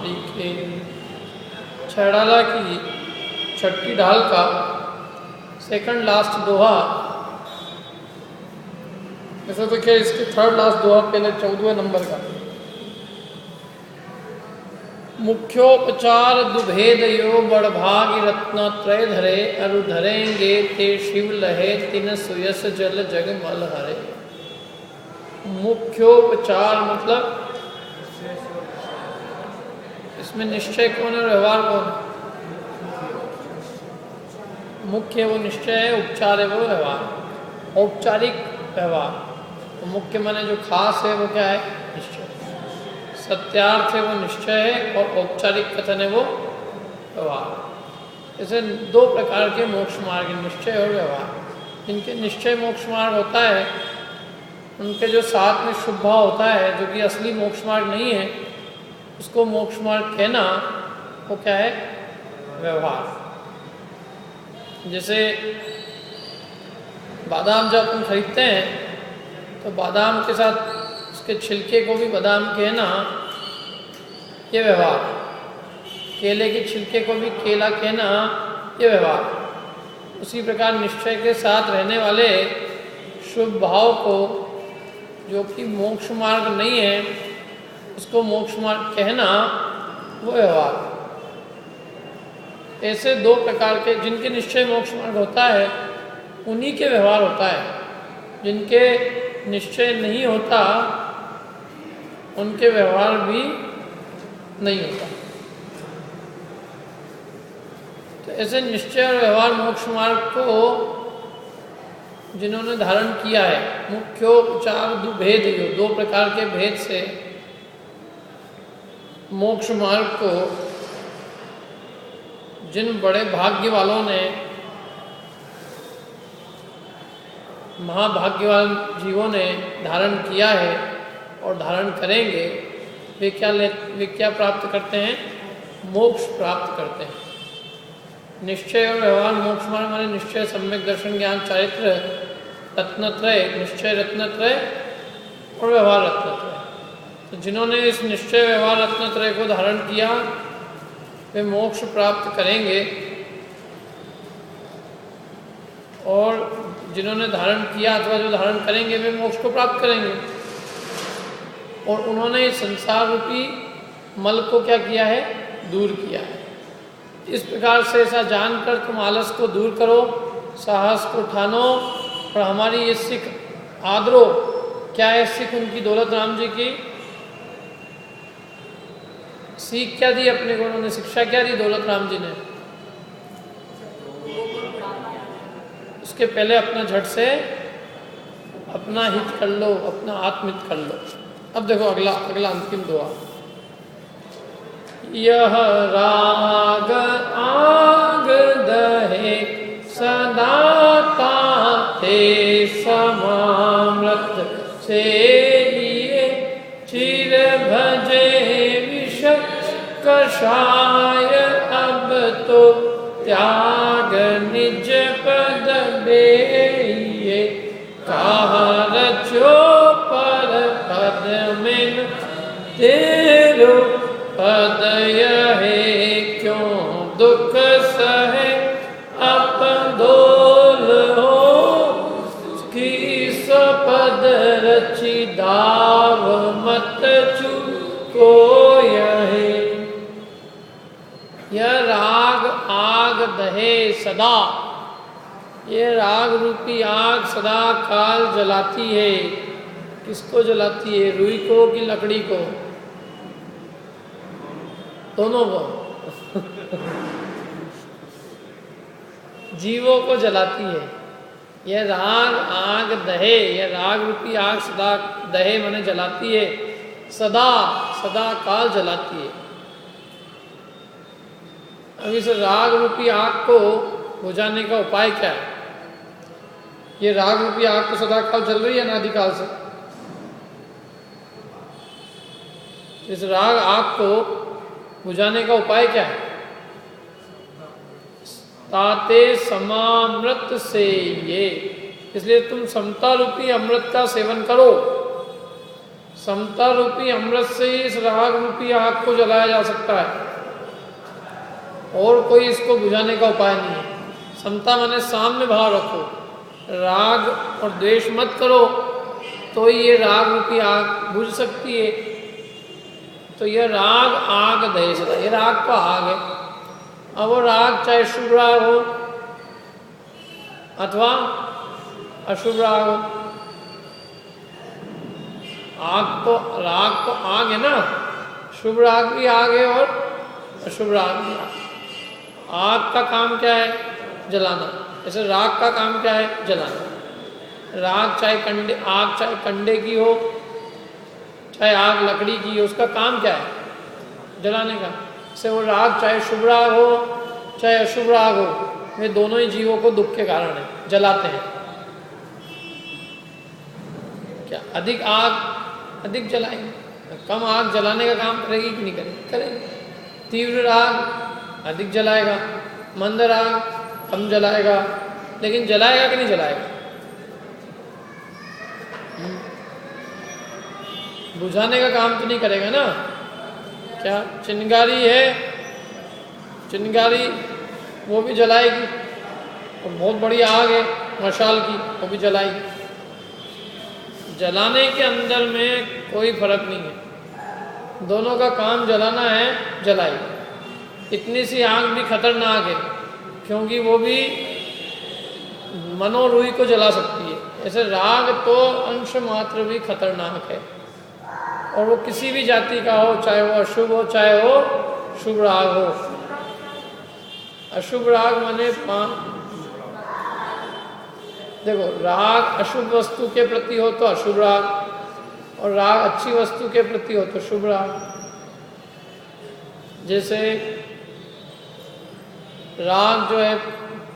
लिखे। छैड़ाला की छठी ढाल का सेकंड लास्ट दोहा, ऐसा तो क्या इसके थर्ड लास्ट दोहा पहले 14वें नंबर का। मुख्योपचार दुभेद यो बड़भागी रत्न त्रय धरे, अरु धरेंगे ते शिव लहे तिन सुयस जल जग मल हरे। मुख्योपचार मतलब इसमें निश्चय कौन है और व्यवहार कौन है? मुख्य वो निश्चय है, उपचार है वो व्यवहार। औपचारिक व्यवहार तो मुख्य माने जो खास है वो क्या है? निश्चय। सत्यार्थ है वो निश्चय है और औपचारिक कथन है वो व्यवहार। ऐसे दो प्रकार के मोक्ष मार्ग, निश्चय और व्यवहार। जिनके निश्चय मोक्ष मार्ग होता है उनके जो साथ में शुभ भाव होता है, जो कि असली मोक्ष मार्ग नहीं है, उसको मोक्ष मार्ग कहना वो क्या है? व्यवहार। जैसे बादाम जब अपन खरीदते हैं तो बादाम के साथ उसके छिलके को भी बादाम कहना ये व्यवहार। केले के छिलके को भी केला कहना ये व्यवहार। उसी प्रकार निश्चय के साथ रहने वाले शुभ भाव को, जो कि मोक्ष मार्ग नहीं है, उसको मोक्ष मार्ग कहना वो व्यवहार। ऐसे दो प्रकार के, जिनके निश्चय मोक्ष मार्ग होता है उन्हीं के व्यवहार होता है। जिनके निश्चय नहीं होता उनके व्यवहार भी नहीं होता। तो ऐसे निश्चय और व्यवहार मोक्ष मार्ग को जिन्होंने धारण किया है, मुख्योपचार दुभेद यो, दो प्रकार के भेद से मोक्ष मार्ग को जिन बड़े भाग्य वालों ने, महाभाग्यवान जीवों ने धारण किया है और धारण करेंगे, वे क्या प्राप्त करते हैं? मोक्ष प्राप्त करते हैं। निश्चय और व्यवहार मोक्ष मार्ग माने निश्चय, सम्यक दर्शन, ज्ञान, चारित्र, रत्नत्रय, निश्चय रत्नत्रय और व्यवहार रत्नत्रय। तो जिन्होंने इस निश्चय व्यवहार रत्नत्रय को धारण किया वे मोक्ष प्राप्त करेंगे, और जिन्होंने धारण किया अथवा जो धारण करेंगे वे मोक्ष को प्राप्त करेंगे। और उन्होंने इस संसार रूपी मल को क्या किया है? दूर किया है। इस प्रकार से ऐसा जानकर तुम आलस को दूर करो, साहस को ठानो और हमारी ये सिख आदरो। क्या है सिख? उनकी दौलत राम जी की। सीख क्या दी अपने को? उन्होंने शिक्षा क्या दी दौलत राम जी ने? उसके पहले अपना झट से अपना हित कर लो, अपना आत्महित कर लो। अब देखो अगला अंतिम दुआ। यह राग आग दहे सदा ताते समामृत से लिए चिर भजे विष कषाय। अब तो त्याग निज पद बेये, कहा रचो पर पद में तेरो पद यहे। क्यों दुख सहे अप दोल हो, की सपद रचि दाव मत चूको यहे। यह राग आग दहे सदा, ये राग रूपी आग सदा काल जलाती है। किसको जलाती है? रुई को कि लकड़ी को? दोनों को। जीवों को जलाती है। यह राग आग दहे, यह राग रूपी आग सदा, दहे माने जलाती है, सदा सदा काल जलाती है। अब इस राग रूपी आग को बुझाने का उपाय क्या है? ये राग रूपी आग तो सदा काल जल रही है अनादिकाल से। इस राग आग को बुझाने का उपाय क्या है? ताते समामृत से ये, इसलिए तुम समता रूपी अमृत का सेवन करो। समता रूपी अमृत से ही इस राग रूपी आग को जलाया जा सकता है, और कोई इसको बुझाने का उपाय नहीं है। समता माने साम्य भाव रखो, राग और द्वेष मत करो, तो ये राग रूपी आग बुझ सकती है। तो यह राग आग दहेज, ये राग का आग है। अब वो राग चाहे शुभ राग हो अथवा अशुभ राग हो, राग तो आग है ना, शुभ राग भी आग है और अशुभ राग भी आग। आग का काम क्या है? जलाना। जैसे राग का काम क्या है? जलाना। राग चाहे कंडे, आग चाहे कंडे की हो, चाहे आग लकड़ी की हो, उसका काम क्या है? जलाने का। से वो राग चाहे शुभ राग हो चाहे अशुभ राग हो, वे दोनों ही जीवों को दुख के कारण है, जलाते हैं। क्या अधिक आग अधिक जलाएंगे, कम आग जलाने का काम करेगी कि नहीं करेगी? करेगी। तीव्र राग अधिक जलाएगा, मंद राग कम जलाएगा, लेकिन जलाएगा कि नहीं जलाएगा? बुझाने का काम तो नहीं करेगा ना। क्या चिंगारी है, चिंगारी वो भी जलाएगी, और बहुत बड़ी आग है मशाल की, वो भी जलाएगी। जलाने के अंदर में कोई फर्क नहीं है, दोनों का काम जलाना है, जलाएगी। इतनी सी आग भी खतरनाक है, क्योंकि वो भी मनोरूही को जला सकती है। ऐसे राग तो अंश मात्र भी खतरनाक है, और वो किसी भी जाति का हो, चाहे वो अशुभ हो चाहे वो शुभ राग हो। अशुभ राग माने देखो, राग अशुभ वस्तु के प्रति हो तो अशुभ राग, और राग अच्छी वस्तु के प्रति हो तो शुभ राग। जैसे राग जो है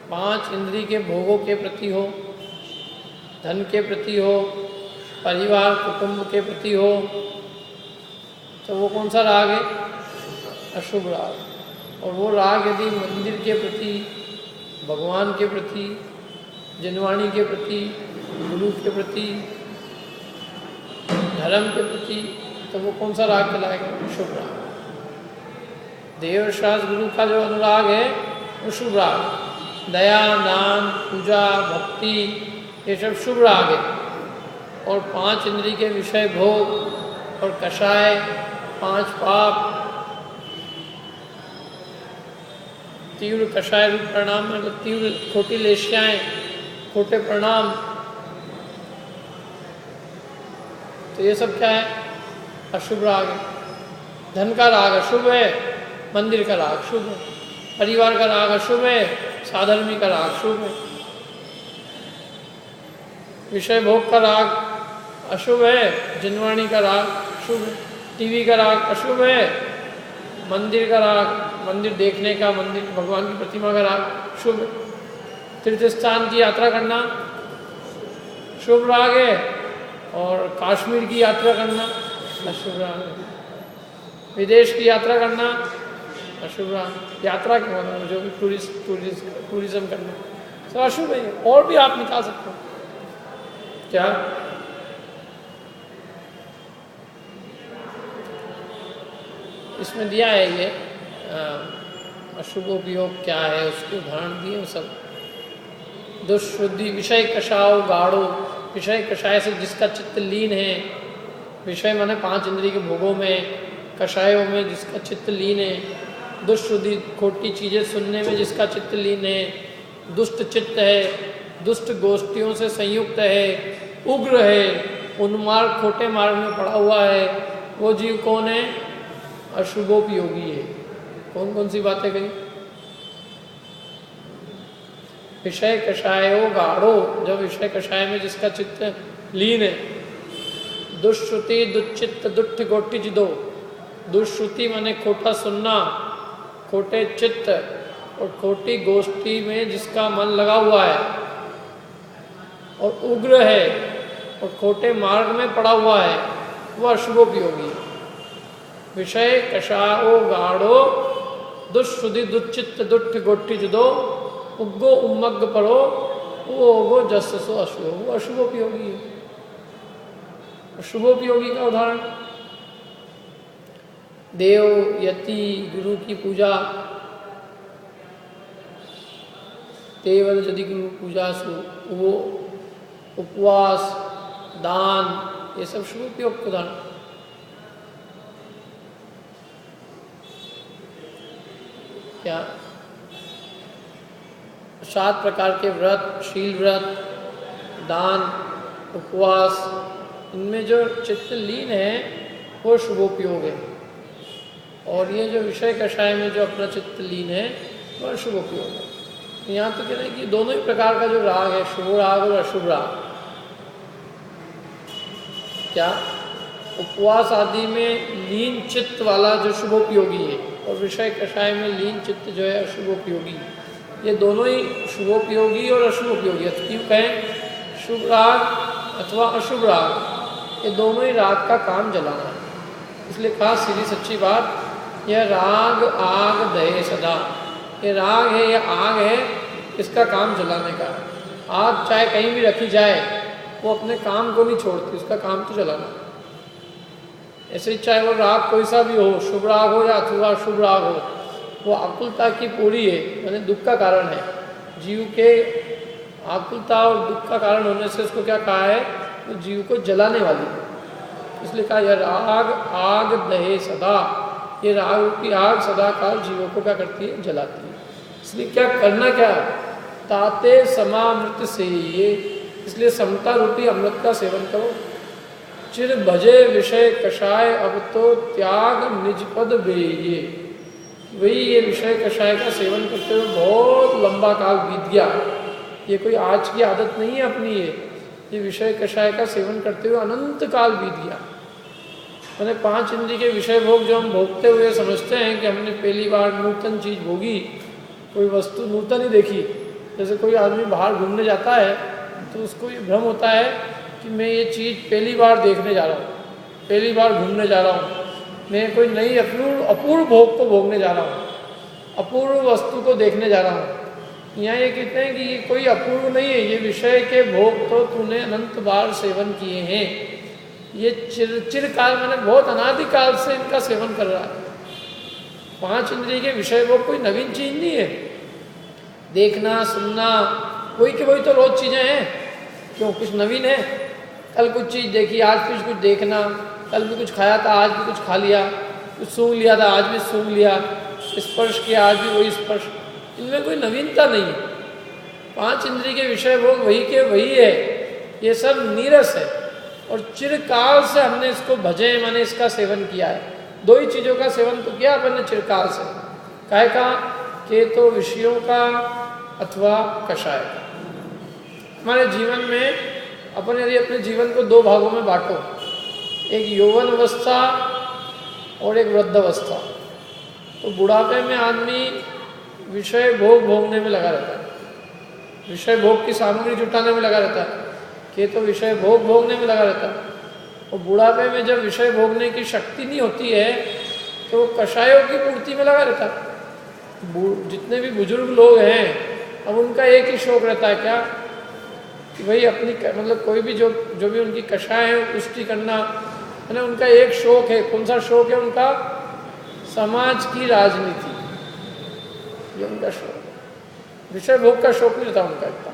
5 इंद्रिय के भोगों के प्रति हो, धन के प्रति हो, परिवार कुटुंब के प्रति हो, तो वो कौन सा राग है? अशुभ राग। और वो राग यदि मंदिर के प्रति, भगवान के प्रति, जिनवाणी के प्रति, गुरु के प्रति, धर्म के प्रति, तो वो कौन सा राग कहलाएगा? शुभ राग। देव शास्त्र गुरु का जो अनुराग है वो शुभ राग। दया, दान, पूजा, भक्ति, ये सब शुभ राग है। और 5 इंद्रिय के विषय भोग और कषाय, 5 पाप, तीव्र कषाय रूप प्रणाम, मतलब तीव्र खोटी लेशियाएं, खोटे प्रणाम, तो ये सब क्या है? अशुभ राग है। धन का राग अशुभ है, मंदिर का राग शुभ है। परिवार का राग अशुभ है, साधर्मी का राग शुभ है। विषय भोग का राग अशुभ है, जिनवाणी का राग शुभ है। टीवी का राग अशुभ है, मंदिर का राग, मंदिर देखने का, मंदिर भगवान की प्रतिमा का राग शुभ है। तीर्थ स्थान की यात्रा करना शुभ राग है, और काश्मीर की यात्रा करना अशुभ राग है। विदेश की यात्रा करना अशुभ राग। यात्रा के मतलब जो भी टूरिज्म करना सब अशुभ है। और भी आप निकाल सकते हो। क्या इसमें दिया है ये अशुभ उपयोग क्या है, उसके उदाहरण दिए सब। दुष्शुद्धि, विषय कषाओ गाढ़ो, विषय कषाय से जिसका चित्त लीन है, विषय माने 5 इंद्रिय के भोगों में, कषायों में जिसका चित्त लीन है। दुष्शुद्धि, खोटी चीज़ें सुनने में जिसका चित्त लीन है, दुष्ट चित्त है, दुष्ट गोष्ठियों से संयुक्त है, उग्र है, उन्मार्ग खोटे मार्ग में पड़ा हुआ है, वो जीव कौन है? अशुभोपयोगी है। कौन कौन सी बातें कही? विषय कषायो गाढ़ो, जब विषय कषाय में जिसका चित्त लीन है। दुष्श्रुति, दुच्चित्त, दुष्ट गोष्ठी जिदो। दुष्श्रुति माने खोटा सुनना, खोटे चित्त और खोटी गोष्ठी में जिसका मन लगा हुआ है, और उग्र है और खोटे मार्ग में पड़ा हुआ है, वह अशुभोपयोगी। विषय कषाओ गाढ़ो, दुष्श्रुति, दुच्चित्त, दुष्ट गोष्ठी जुदो, उग्गो उम्मग्ग परो, वो गो जस सो अशुभ, वो अशुभोपयोगी है। शुभोपयोगी का उदाहरण देव, यति, गुरु की पूजा, तेवल यदि गुरु पूजा सु, वो उपवास, दान, ये सब शुभोपयोग के उदाहरण। क्या 7 प्रकार के व्रत, शील व्रत, दान, उपवास, इनमें जो चित्त लीन है वो शुभोपयोग है, और ये जो विषय कषाय में जो अपना चित्त लीन है वह शुभोपयोग है। यहाँ तो कह रहे हैं कि दोनों ही प्रकार का जो राग है, शुभ राग और अशुभ राग, क्या उपवास आदि में लीन चित्त वाला जो शुभोपयोगी है, और विषय कषाय में लीन चित्त जो है अशुभोपयोगी, ये दोनों ही शुभोपयोगी और अशुभोपयोगी है। क्यों कहें शुभ राग अथवा अशुभ राग, ये दोनों ही राग का काम जलाना है। इसलिए कहा सीधी सच्ची बात, यह राग आग दहे सदा, ये राग है, यह आग है, इसका काम जलाने का। आग चाहे कहीं भी रखी जाए वो अपने काम को नहीं छोड़ती, उसका काम तो जलाना। ऐसे ही चाहे वो राग कोई सा भी हो, शुभ राग हो या अथवा अशुभ राग हो, वो आकुलता की पूरी है, यानी दुख का कारण है। जीव के आकुलता और दुख का कारण होने से उसको क्या कहा है, तो जीव को जलाने वाली है। इसलिए कहा यह राग आग दहे सदा, ये राग की आग सदा काल जीवों को क्या करती है, जलाती है। इसलिए क्या करना, क्या ताते समामृत से ये, इसलिए समता रूपी अमृत का सेवन करो। चिर भजे विषय कषाय, अब तो त्याग निज पद बेये, वही ये विषय कषाय का सेवन करते हुए बहुत लंबा काल बीत गया। ये कोई आज की आदत नहीं है अपनी, ये विषय कषाय का सेवन करते हुए अनंत काल बीत गया। मैंने 5 इंद्रिय के विषय भोग जो हम भोगते हुए समझते हैं कि हमने पहली बार नूतन चीज़ भोगी, कोई वस्तु नूतन ही देखी। जैसे कोई आदमी बाहर घूमने जाता है तो उसको ये भ्रम होता है कि मैं ये चीज़ पहली बार देखने जा रहा हूँ, पहली बार घूमने जा रहा हूँ, मैं कोई नई अपूर्व भोग को भोगने जा रहा हूँ, अपूर्व वस्तु को देखने जा रहा हूँ। यहाँ ये कहते हैं कि ये कोई अपूर्व नहीं है, ये विषय के भोग तो तूने अनंत बार सेवन किए हैं। ये चिरकाल मैंने बहुत अनादिकाल से इनका सेवन कर रहा है। 5 इंद्रिय के विषय भोग कोई नवीन चीज़ नहीं है। देखना, सुनना, वही के वही तो रोज चीज़ें हैं, क्यों कुछ नवीन है। कल कुछ चीज़ देखी, आज कुछ देखना, कल भी कुछ खाया था, आज भी कुछ खा लिया, कुछ सूंघ लिया था, आज भी सूंघ लिया, स्पर्श किया, आज भी वही स्पर्श, इनमें कोई नवीनता नहीं है। 5 इंद्रिय के विषय भोग वही के वही है, ये सब नीरस है, और चिरकाल से हमने इसको भजे, माने इसका सेवन किया है। 2 ही चीज़ों का सेवन तो किया अपन ने चिरकाल से, काहे का कि तो विषयों का अथवा कषाय का। हमारे जीवन में अपन यदि अपने जीवन को 2 भागों में बांटो, एक यौवन अवस्था और एक वृद्ध अवस्था, तो बुढ़ापे में आदमी विषय भोग भोगने में लगा रहता है, विषय भोग की सामग्री जुटाने में लगा रहता है, कि तो विषय भोग भोगने में लगा रहता है। और बुढ़ापे में जब विषय भोगने की शक्ति नहीं होती है तो कषायों की पूर्ति में लगा रहता है। जितने भी बुजुर्ग लोग हैं, अब उनका एक ही शौक रहता है, क्या कि भाई अपनी मतलब कोई भी जो भी उनकी कषाय है पुष्टि करना, है ना, उनका एक शौक है। कौन सा शौक है उनका? समाज की राजनीति, ये उनका शौक है। विषय भोग का शौक नहीं रहता उनका इतना।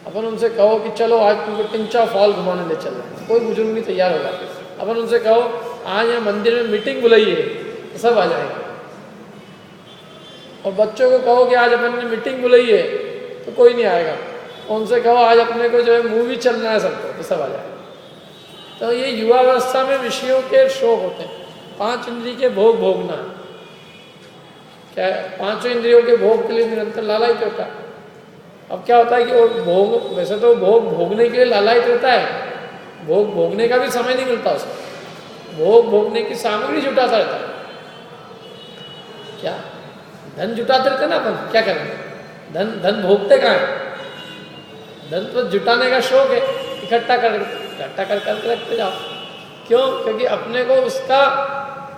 अपन उनसे कहो कि चलो आज तुमको टिंचा फॉल घुमाने ले चल रहे हैं, कोई बुजुर्ग नहीं तैयार होगा। अपन उनसे कहो आज यहाँ मंदिर में मीटिंग बुलाई है, तो सब आ जाएंगे। और बच्चों को कहो कि आज अपन ने मीटिंग बुलाई है, तो कोई नहीं आएगा। उनसे कहो आज अपने को जो है मूवी चलना है सबको, तो सब आ जाएगा। तो ये युवावस्था में विषयों के शौक होते हैं। 5 इंद्रिय के भोग भोगना, क्या 5 इंद्रियों के भोग के लिए निरंतर लालायित होता है। अब क्या होता है कि वो भोग, वैसे तो भोग भोगने के लिए लालायित रहता है, भोग भोगने का भी समय नहीं मिलता उसको, भोग भोगने की सामग्री जुटाता रहता है। क्या धन जुटाते रहते ना अपन, क्या करें, धन भोगते कहाँ है? धन तो जुटाने का शौक है, इकट्ठा कर रखते जाओ। क्यों? क्योंकि अपने को उसका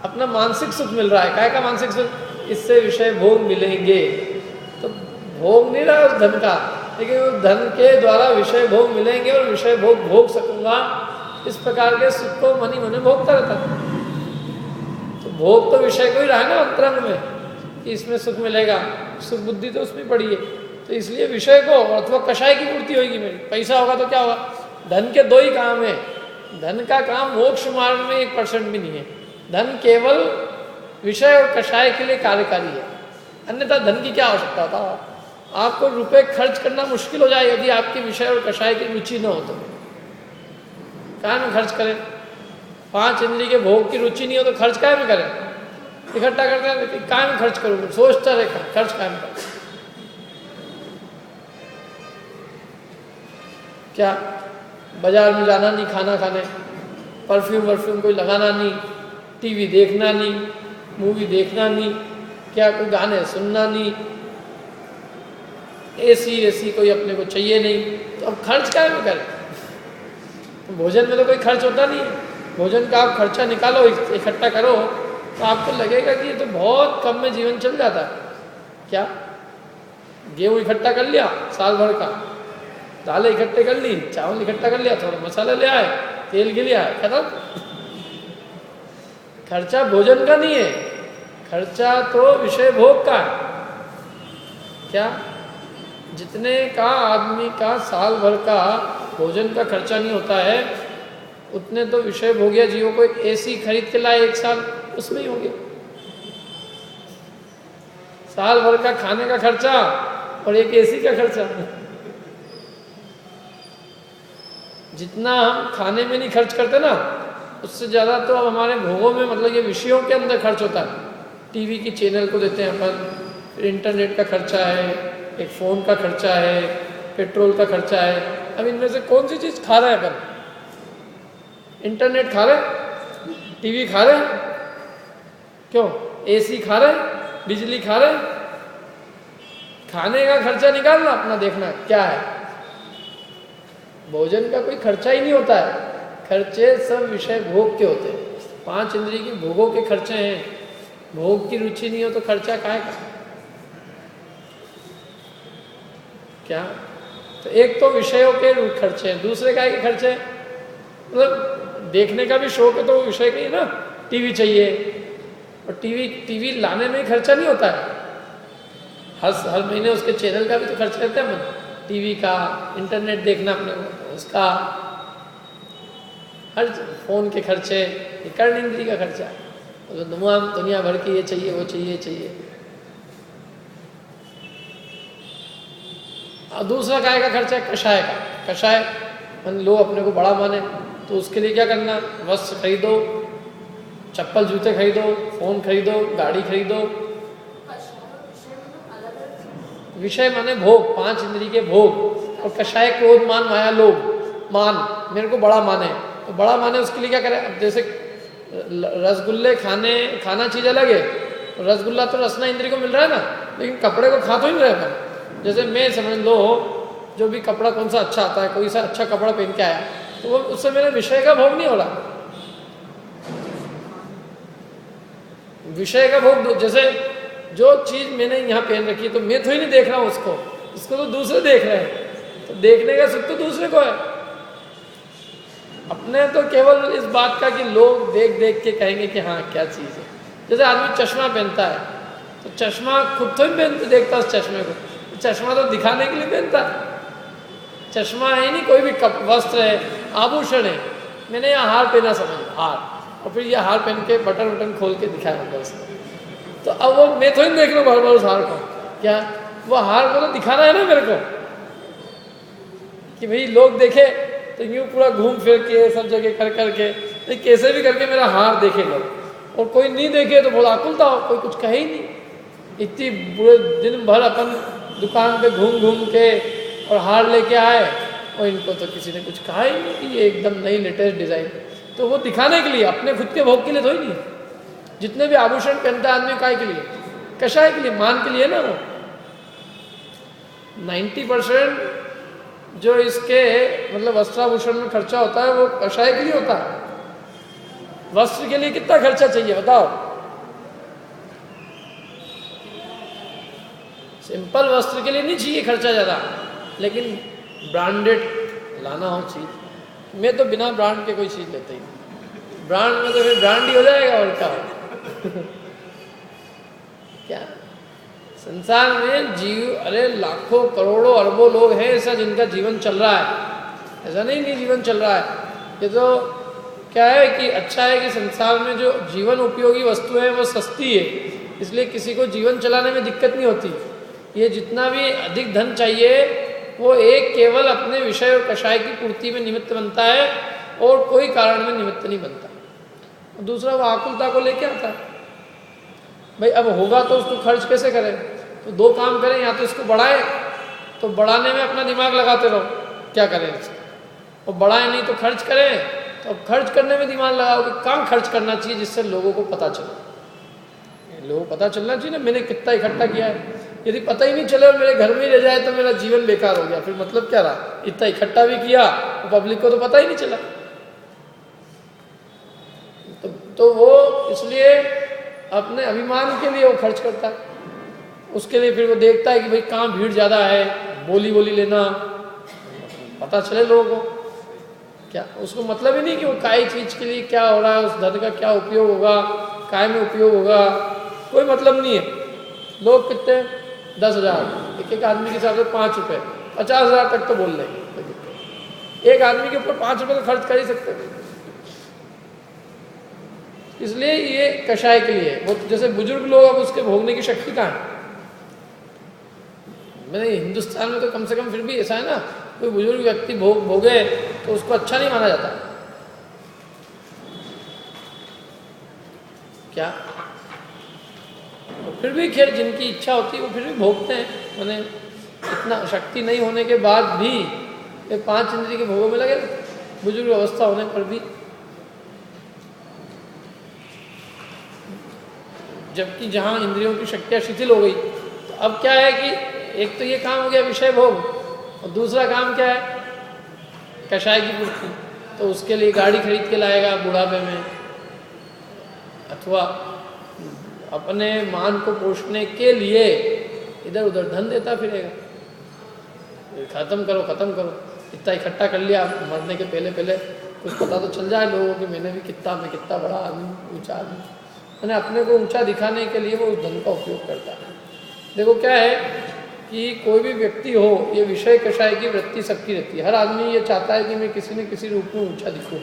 अपना मानसिक सुख मिल रहा है। काय का मानसिक सुख? इससे विषय भोग मिलेंगे। तो भोग नहीं रहा उस धन का, लेकिन उस धन के द्वारा विषय भोग मिलेंगे और विषय भोग भोग सकूंगा, इस प्रकार के सुख को मनी मन भोगता रहता। तो भोग तो विषय को ही रहा है ना अंतरंग में, कि इसमें सुख मिलेगा, सुख बुद्धि तो उसमें पड़ी है। तो इसलिए विषय को अथवा कषाय की पूर्ति होगी मेरी। पैसा होगा तो क्या होगा? धन के दो ही काम है। धन का काम मोक्ष मार्ग में 1% भी नहीं है। धन केवल विषय और कषाय के लिए कार्यकारी है, अन्यथा धन की क्या आवश्यकता था? आपको रुपए खर्च करना मुश्किल हो जाए यदि आपके विषय और कषाय की रुचि न हो तो। काय में खर्च करें? 5 इंद्रिय के भोग की रुचि नहीं हो तो खर्च काय में करें? इकट्ठा करते हैं, काय में खर्च करूँगा, सोचता रहे खर्च काय में करें। क्या बाजार में जाना नहीं खाना खाने, परफ्यूम वर्फ्यूम कोई लगाना नहीं, टीवी देखना नहीं, मूवी देखना नहीं, क्या कोई गाने सुनना नहीं, एसी कोई अपने को चाहिए नहीं, तो अब खर्च क्या में करें? तो भोजन में तो कोई खर्च होता नहीं है। भोजन का आप खर्चा निकालो, इकट्ठा करो, तो आपको लगेगा कि ये तो बहुत कम में जीवन चल जाता है। क्या गेहूँ इकट्ठा कर लिया साल भर का, दालें इकट्ठे कर ली, चावल इकट्ठा कर लिया, थोड़ा मसाला ले आए, तेल गिर लिया, खत्म। खर्चा भोजन का नहीं है, खर्चा तो विषय भोग का है। क्या जितने का आदमी का साल भर का भोजन का खर्चा नहीं होता है, उतने तो विषय भोगिया जीवों को एक एसी खरीद के लाए 1 साल, उसमें ही हो गया। साल भर का खाने का खर्चा और एक एसी का खर्चा। जितना हम खाने में नहीं खर्च करते ना, उससे ज़्यादा तो अब हमारे भोगों में, मतलब ये विषयों के अंदर खर्च होता है। टीवी की चैनल को देते हैं अपन, फिर इंटरनेट का खर्चा है, एक फ़ोन का खर्चा है, पेट्रोल का खर्चा है। अब इनमें से कौन सी चीज़ खा रहे हैं अपन? इंटरनेट खा रहे, टीवी खा रहे, क्यों? एसी खा रहे, बिजली खा रहे। खाने का खर्चा निकालना, अपना देखना क्या है। भोजन का कोई खर्चा ही नहीं होता है, खर्चे सब विषय भोग के होते हैं। 5 इंद्रिय की भोगों के खर्चे हैं। भोग की रुचि नहीं हो तो खर्चा काहे का? क्या? तो एक तो विषयों के खर्चे हैं, दूसरे काहे के खर्चे? मतलब देखने का भी शौक है तो वो विषय का ही ना, टीवी चाहिए, और टीवी लाने में खर्चा नहीं होता है। हर महीने उसके चैनल का भी तो खर्च करते हैं हम, टीवी का, इंटरनेट देखना अपने उसका, हर फ़ोन के खर्चे, ये कर्ण इंद्रिय का खर्चा है। तो दुनिया भर की ये चाहिए, वो चाहिए, चाहिए। और दूसरा काय का खर्चा है? कषाय का। कषाय मन लो अपने को बड़ा माने, तो उसके लिए क्या करना? वस्त्र खरीदो, चप्पल जूते खरीदो, फ़ोन खरीदो, गाड़ी खरीदो। विषय माने भोग, 5 इंद्रिय के भोग। और कषाय क्रोध मान माया लोभ, मान मेरे को बड़ा माने, तो बड़ा माने उसके लिए क्या करें? अब जैसे रसगुल्ले खाना चीज़ अलग है, रसगुल्ला तो रसना इंद्रिय को मिल रहा है ना, लेकिन कपड़े को खा तो ही नहीं रहे अपन। जैसे मैं समझ लो, जो भी कपड़ा कौन सा अच्छा आता है, कोई सा अच्छा कपड़ा पहन के आया, तो वो उससे मेरे विषय का भोग नहीं हो रहा। विषय का भोग, जैसे जो चीज़ मैंने यहाँ पहन रखी है, तो मैं तो ही नहीं देख रहा हूँ उसको तो दूसरे देख रहे हैं। तो देखने का सुख तो दूसरे को है, अपने तो केवल इस बात का कि लोग देख देख के कहेंगे कि हाँ क्या चीज़ है। जैसे आदमी चश्मा पहनता है, तो चश्मा खुद तो ही देखता उस चश्मे को, चश्मा तो दिखाने के लिए पहनता है। चश्मा है नहीं, कोई भी वस्त्र है, आभूषण है। मैंने यहाँ हार पहना, समझ हार, और फिर ये हार पहन के बटन खोल के दिखाया मतलब उसने, तो अब वो मैं तो ही देख रहा हूँ बार बार उस हार को। क्या वो हार को तो दिखाना है ना मेरे को, कि भाई लोग देखे, तो यूँ पूरा घूम फिर के सब जगह कर करके, तो कैसे भी करके मेरा हार देखे लोग। और कोई नहीं देखे तो बोला आकुलता हो, कोई कुछ कहे ही नहीं। इतनी पूरे दिन भर अपन दुकान पे घूम घूम के और हार लेके आए, और इनको तो किसी ने कुछ कहा ही नहीं कि ये एकदम नई लेटेस्ट डिज़ाइन। तो वो दिखाने के लिए, अपने खुद के भोग के लिए तो ही नहीं। जितने भी आभूषण पहनता है आदमी, काय के लिए? कषाय के लिए, मान के लिए ना। वो 90% जो इसके मतलब वस्त्राभूषण में खर्चा होता है, वो कषाय के लिए होता है। वस्त्र के लिए कितना खर्चा चाहिए बताओ? सिंपल वस्त्र के लिए नहीं चाहिए खर्चा ज़्यादा, लेकिन ब्रांडेड लाना हो चीज़, मैं तो बिना ब्रांड के कोई चीज़ लेता ही नहीं। ब्रांड में तो फिर ब्रांड ही हो जाएगा और क्या क्या संसार में जीव, अरे लाखों करोड़ों अरबों लोग हैं ऐसा जिनका जीवन चल रहा है। ऐसा नहीं कि जीवन चल रहा है। ये तो क्या है कि अच्छा है कि संसार में जो जीवन उपयोगी वस्तु है वो सस्ती है, इसलिए किसी को जीवन चलाने में दिक्कत नहीं होती। ये जितना भी अधिक धन चाहिए वो एक केवल अपने विषय और कषाय की पूर्ति में निमित्त बनता है और कोई कारण में निमित्त नहीं बनता। और दूसरा वो आकुलता को लेके आता है। भाई अब होगा तो उसको खर्च कैसे करें? तो दो काम करें, या तो इसको बढ़ाए तो बढ़ाने में अपना दिमाग लगाते रहो, क्या करें इसको, और बढ़ाए नहीं तो खर्च करें। तो अब खर्च करने में दिमाग लगाओ कि कहाँ खर्च करना चाहिए जिससे लोगों को पता चले। लोगों को पता चलना चाहिए ना मैंने कितना इकट्ठा किया है। यदि पता ही नहीं चले और मेरे घर में ही रह जाए तो मेरा जीवन बेकार हो गया, फिर मतलब क्या रहा? इतना इकट्ठा भी किया तो पब्लिक को तो पता ही नहीं चला। तो वो इसलिए अपने अभिमान के लिए वो खर्च करता है। उसके लिए फिर वो देखता है कि भाई कहाँ भीड़ ज़्यादा है, बोली बोली लेना, पता चले लोगों को। क्या उसको मतलब ही नहीं कि वो काय चीज़ के लिए क्या हो रहा है, उस धन का क्या उपयोग होगा, काय में उपयोग होगा, कोई मतलब नहीं है। लोग कितने 10,000, एक एक आदमी के हिसाब से 5 रुपये, 50,000 तक तो बोल लेंगे। एक आदमी के ऊपर 5 रुपये तो खर्च कर ही सकते हैं। इसलिए ये कषाय के लिए वो जैसे बुजुर्ग लोग, अब उसके भोगने की शक्ति कहाँ है? मैंने हिंदुस्तान में तो कम से कम फिर भी ऐसा है ना, कोई बुजुर्ग व्यक्ति भोगे तो उसको अच्छा नहीं माना जाता। क्या तो फिर भी खैर जिनकी इच्छा होती है वो फिर भी भोगते हैं। मैंने इतना शक्ति नहीं होने के बाद भी ये 5 इंद्रिय के भोगों में लगे, बुजुर्ग अवस्था होने पर भी। जबकि जहाँ इंद्रियों की शक्तियाँ शिथिल हो गई, तो अब क्या है कि एक तो ये काम हो गया विषय भोग, और दूसरा काम क्या है कषाय की पूर्ति। तो उसके लिए गाड़ी खरीद के लाएगा बुढ़ापे में, अथवा अपने मान को पोषने के लिए इधर उधर धन देता फिरेगा। खत्म करो खत्म करो, इतना इकट्ठा कर लिया, मरने के पहले पहले कुछ पता तो चल जाए लोगों कि मैं कितना बड़ा आदमी, ऊंचा आदमी। मैंने अपने को ऊंचा दिखाने के लिए वो उस धन का उपयोग करता है। देखो क्या है कि कोई भी व्यक्ति हो, ये विषय कषाय की वृत्ति सबकी रहती है। हर आदमी ये चाहता है कि मैं किसी न किसी रूप में ऊंचा दिखूं।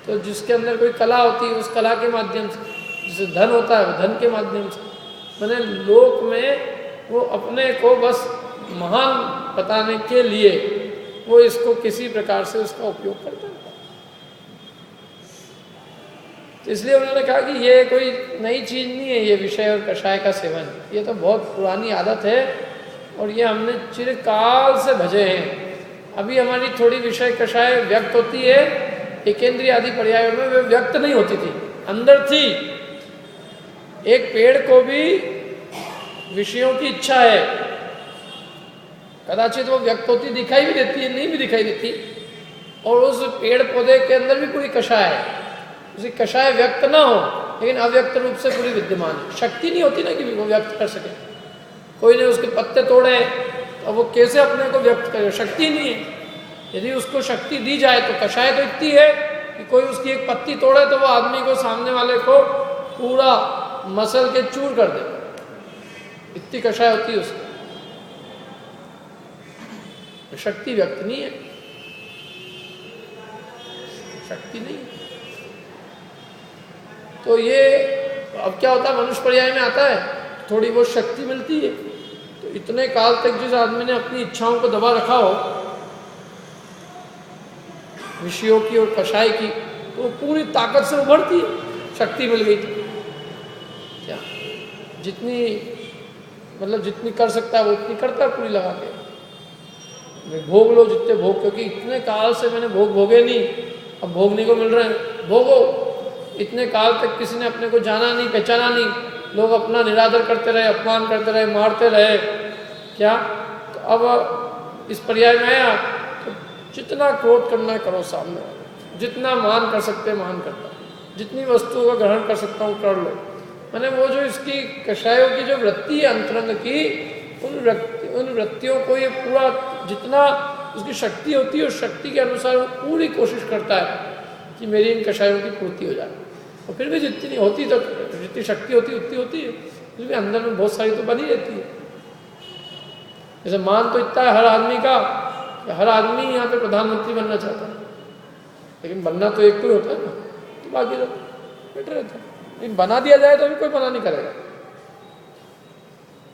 तो जिसके अंदर कोई कला होती है उस कला के माध्यम से, जिसे धन होता है वो धन के माध्यम से। मैंने लोक में वो अपने को बस महान बताने के लिए वो इसको किसी प्रकार से उसका उपयोग करता है। तो इसलिए उन्होंने कहा कि ये कोई नई चीज़ नहीं है, ये विषय और कषाय का सेवन, ये तो बहुत पुरानी आदत है और ये हमने चिरकाल से भजे हैं। अभी हमारी थोड़ी विषय कषाय व्यक्त होती है, एकेंद्रिय आदि पर्यायों में वे व्यक्त नहीं होती थी, अंदर थी। एक पेड़ को भी विषयों की इच्छा है, कदाचित वो व्यक्त होती दिखाई भी देती है, नहीं भी दिखाई देती, और उस पेड़ पौधे के अंदर भी पूरी कषाय है। उसी कषाय व्यक्त ना हो लेकिन अव्यक्त रूप से पूरी विद्यमान है। शक्ति नहीं होती ना कि वो व्यक्त कर सके। कोई ने उसके पत्ते तोड़े तो वो कैसे अपने को व्यक्त करे, शक्ति नहीं है। यदि उसको शक्ति दी जाए तो कषाय तो इतनी है कि कोई उसकी एक पत्ती तोड़े तो वो आदमी को, सामने वाले को पूरा मसल के चूर कर दे, इतनी कषाय होती है उसकी। शक्ति व्यक्त नहीं है, शक्ति नहीं है। तो ये अब क्या होता है, मनुष्य पर्याय में आता है, थोड़ी बहुत शक्ति मिलती है। तो इतने काल तक जिस आदमी ने अपनी इच्छाओं को दबा रखा हो विषयों की और कषाय की, तो पूरी ताकत से उभरती है, शक्ति मिल गई थी। क्या जितनी मतलब जितनी कर सकता है वो उतनी करता है, पूरी लगा के। भोग लो जितने भोग, क्योंकि इतने काल से मैंने भोग भोगे नहीं, अब भोगने को मिल रहे हैं, भोगो। इतने काल तक किसी ने अपने को जाना नहीं, पहचाना नहीं, लोग अपना निरादर करते रहे, अपमान करते रहे, मारते रहे। क्या तो अब इस पर्याय में आया तो जितना क्रोध करना है करो सामने वाले, जितना मान कर सकते मान करता, जितनी वस्तुओं का ग्रहण कर सकता हूँ कर लो। मैंने वो जो इसकी कषायों की जो वृत्ति है अंतरंग की, उन वृत्तियों को ये पूरा जितना उसकी शक्ति होती है, उस शक्ति के अनुसार वो पूरी कोशिश करता है कि मेरी इन कषायों की पूर्ति हो जाए। और फिर भी जितनी होती तो जितनी शक्ति होती उतनी होती है, फिर भी अंदर में बहुत सारी तो बनी रहती है। जैसे मान तो इतना है हर आदमी का, हर आदमी यहाँ पे प्रधानमंत्री बनना चाहता है, लेकिन बनना तो एक कोई होता है ना, तो बाकी लोग बैठे रहते हैं। लेकिन बना दिया जाए तो भी कोई मना नहीं करेगा।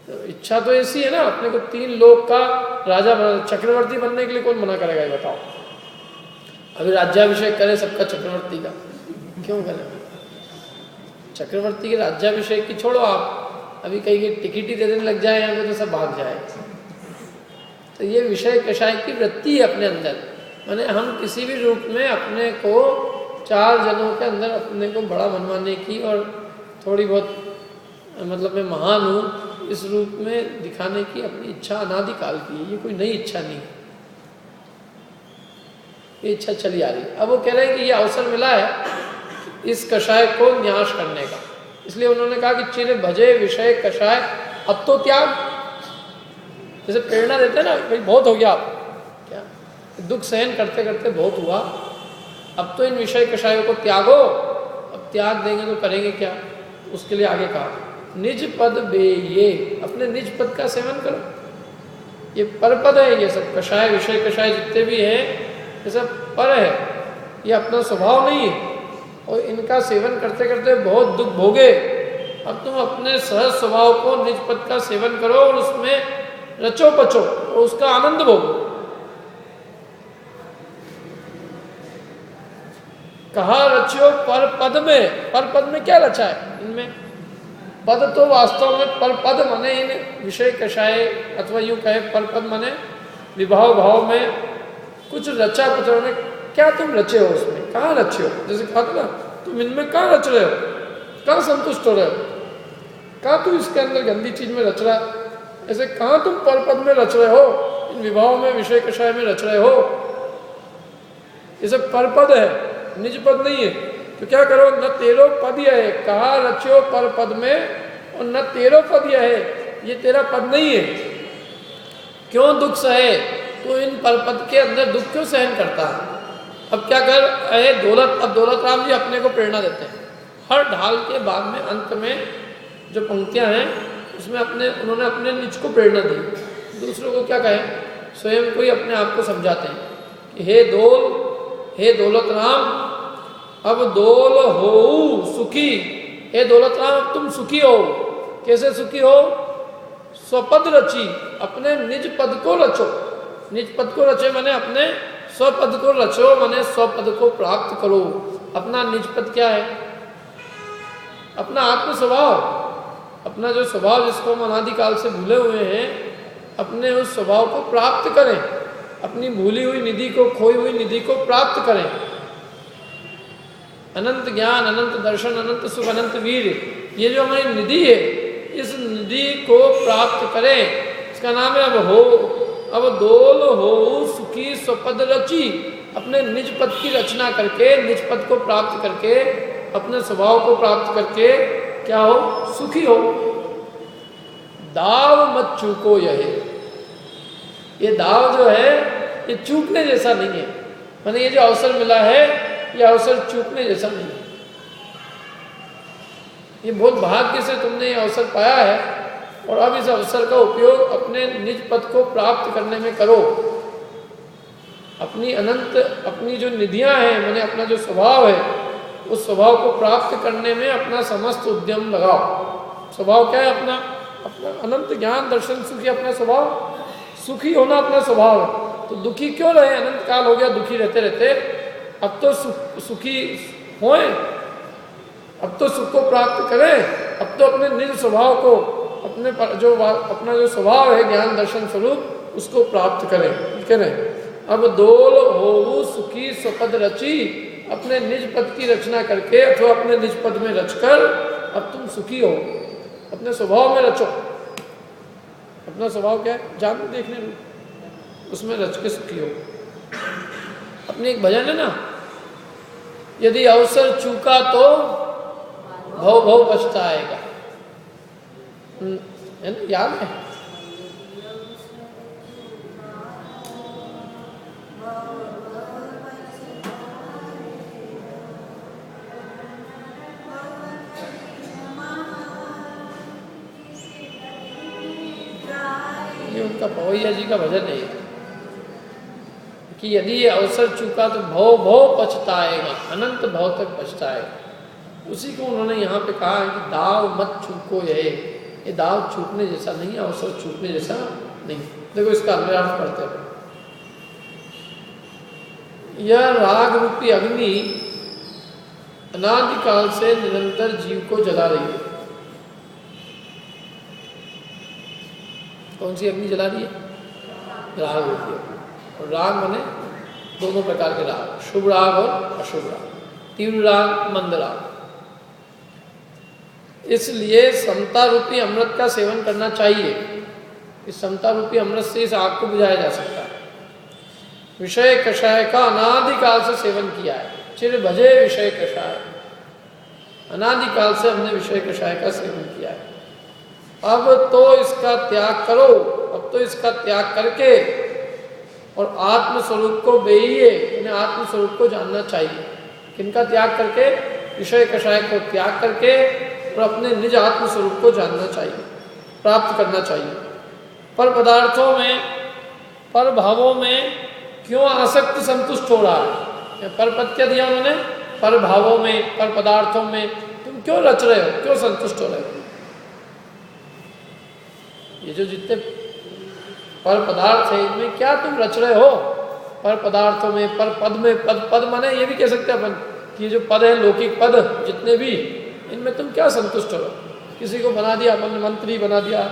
तो इच्छा तो ऐसी है ना, अपने को 3 लोक का राजा बना, चक्रवर्ती बनने के लिए कौन मना करेगा ये बताओ। अभी राज्याभिषेक करें सबका चक्रवर्ती का, क्यों करें? चक्रवर्ती के राज्याभिषेक की छोड़ो आप, अभी कहीं की टिकट ही दे देने लग जाए यहाँ पे तो सब भाग जाए। तो ये विषय कषाय की वृत्ति है अपने अंदर, माने हम किसी भी रूप में अपने को 4 जनों के अंदर अपने को बड़ा मनवाने की और थोड़ी बहुत मतलब मैं महान हूँ इस रूप में दिखाने की अपनी इच्छा अनादिकाल की है। ये कोई नई इच्छा नहीं है, ये इच्छा चली आ रही है। अब वो कह रहे हैं कि ये अवसर मिला है इस कषाय को न्यास करने का, इसलिए उन्होंने कहा कि चिर भजे विषय कषाय अब तो त्याग। जैसे प्रेरणा देते हैं ना, भाई बहुत हो गया, आप क्या दुख सहन करते करते बहुत हुआ, अब तो इन विषय कषायों को त्यागो। अब त्याग देंगे तो करेंगे क्या? उसके लिए आगे कहा निज पद बे, ये अपने निज पद का सेवन करो। ये परपद है, ये सब कषाय विषय कषाय जितने भी हैं ये सब पर है, ये अपना स्वभाव नहीं है। और इनका सेवन करते करते बहुत दुख भोगे, अब तुम अपने सहज स्वभाव को निज पद का सेवन करो और उसमें रचो पचो और उसका आनंद भोगो। कहा रचो पर पद में, पर पद में क्या रचा है इनमें? पद तो वास्तव में पर पद माने इन विषय कषाय, अथवा यूं कहे पर पद माने विभाव भाव में कुछ रचा पचा में क्या तुम रचे हो उसमें, कहाँ रचे हो? जैसे कहा था ना, तुम इनमें कहाँ रच रहे हो, कहाँ संतुष्ट हो रहे हो, कहाँ तुम इसके अंदर गंदी चीज में रच रहा है, ऐसे कहाँ तुम पर पद में रच रहे हो, इन विभाव में विषय कषाय में रच रहे हो। ये सब पर पद है, निज पद नहीं है। तो क्या करो, न तेरो पद यह है, कहा रचो पर पद में, और न तेरो पद यह है, ये तेरा पद नहीं है। क्यों दुख सहे, तो इन पर पद के अंदर दुख क्यों सहन करता है? अब क्या कर, अरे दौलत, अब दौलत राम जी अपने को प्रेरणा देते हैं हर ढाल के बाद में, अंत में जो पंक्तियां हैं उसमें उन्होंने अपने निज को प्रेरणा दी, दूसरों को क्या कहें, स्वयं को ही अपने आप को समझाते हैं कि हे दौलत राम, अब दोल हो सुखी, हे दौलत राम अब तुम सुखी हो। कैसे सुखी हो? स्वपद रची, अपने निज पद को रचो। निज पद को रचे माने अपने स्वपद को रचो, माने स्वपद को प्राप्त करो। अपना निज पद क्या है? अपना आत्म स्वभाव, अपना जो स्वभाव जिसको हम अनादिकाल से भूले हुए हैं, अपने उस स्वभाव को प्राप्त करें, अपनी भूली हुई निधि को, खोई हुई निधि को प्राप्त करें। अनंत ज्ञान, अनंत दर्शन, अनंत सुख, अनंत वीर, ये जो हमारी निधि है, इस निधि को प्राप्त करें। इसका नाम है अब दोल हो सुखी स्वपद रची, अपने निज पद की रचना करके, निज पद को प्राप्त करके, अपने स्वभाव को प्राप्त करके क्या हो? सुखी हो। दाव मत चूको यह, ये दाव जो है ये चूकने जैसा नहीं है, माने ये जो अवसर मिला है ये अवसर चूकने जैसा नहीं है। ये बहुत भाग्य से तुमने ये अवसर पाया है और अब इस अवसर का उपयोग अपने निज पद को प्राप्त करने में करो। अपनी जो निधियां हैं, माने अपना जो स्वभाव है, उस स्वभाव को प्राप्त करने में अपना समस्त उद्यम लगाओ। स्वभाव क्या है? अपना अनंत ज्ञान दर्शन सुखी अपना स्वभाव, सुखी होना अपना स्वभाव है। तो दुखी क्यों रहे? अनंत काल हो गया दुखी रहते रहते, अब तो सुखी होए, अब तो सुख को प्राप्त करें, अब तो अपने निज स्वभाव को, अपना जो स्वभाव है ज्ञान दर्शन स्वरूप, उसको प्राप्त करें। करें अब दोल हो सुखी स्वपद रची, अपने निज पद की रचना करके अथवा अपने निज पद में रचकर अब तुम सुखी हो। अपने स्वभाव में रचो। अपना स्वभाव क्या है? जानने देखने लो, उसमें रच के सुखी हो। अपनी एक भजन है ना, यदि अवसर चूका तो भव भव पछताएगा, है ना? याद है? ये उनका पवैया जी का भजन है कि यदि ये अवसर चूका तो भव भव पछताएगा, अनंत भव तक पछताएगा। उसी को उन्होंने यहाँ पे कहा है कि दाव मत चूको ये दाव चूकने जैसा नहीं है, अवसर चूकने जैसा नहीं। देखो इसका अन्वयार्थ पढ़ते हैं। यह राग रूपी अग्नि अनादिकाल से निरंतर जीव को जला रही है। कौन सी अग्नि जला रही है? राग रूपी अग्नि। और राग माने दोनों प्रकार के राग, शुभ राग और अशुभ राग, तीव्र राग, मंद राग। इसलिए समता रूपी अमृत का सेवन करना चाहिए। इस समता रूपी अमृत से इस आग को बुझाया जा सकता है। विषय कषाय का अनादिकाल से सेवन किया है। चिर भजे विषय कषाय, अनादिकाल से हमने विषय कषाय का सेवन किया है। अब तो इसका त्याग करो, अब तो इसका त्याग करके और आत्म स्वरूप को बेहिए, उन्हें आत्म स्वरूप को जानना चाहिए। किनका त्याग करके? विषय कषाय को त्याग करके और अपने निज आत्म स्वरूप को जानना चाहिए, प्राप्त करना चाहिए। पर पदार्थों में, पर भावों में क्यों आसक्ति संतुष्ट हो रहा है? पर पद क्या दिया उन्होंने? पर भावों में, पर पदार्थों में तुम क्यों रच रहे हो, क्यों संतुष्ट हो रहे हो? ये जो जितने पर पदार्थ है इनमें क्या तुम रच रहे हो? पर पदार्थों में, पर पद में, पद माने ये भी कह सकते हैं अपन कि ये जो पद है, लौकिक पद जितने भी, इनमें तुम क्या संतुष्ट हो? किसी को बना दिया अपन, मंत्री बना दिया,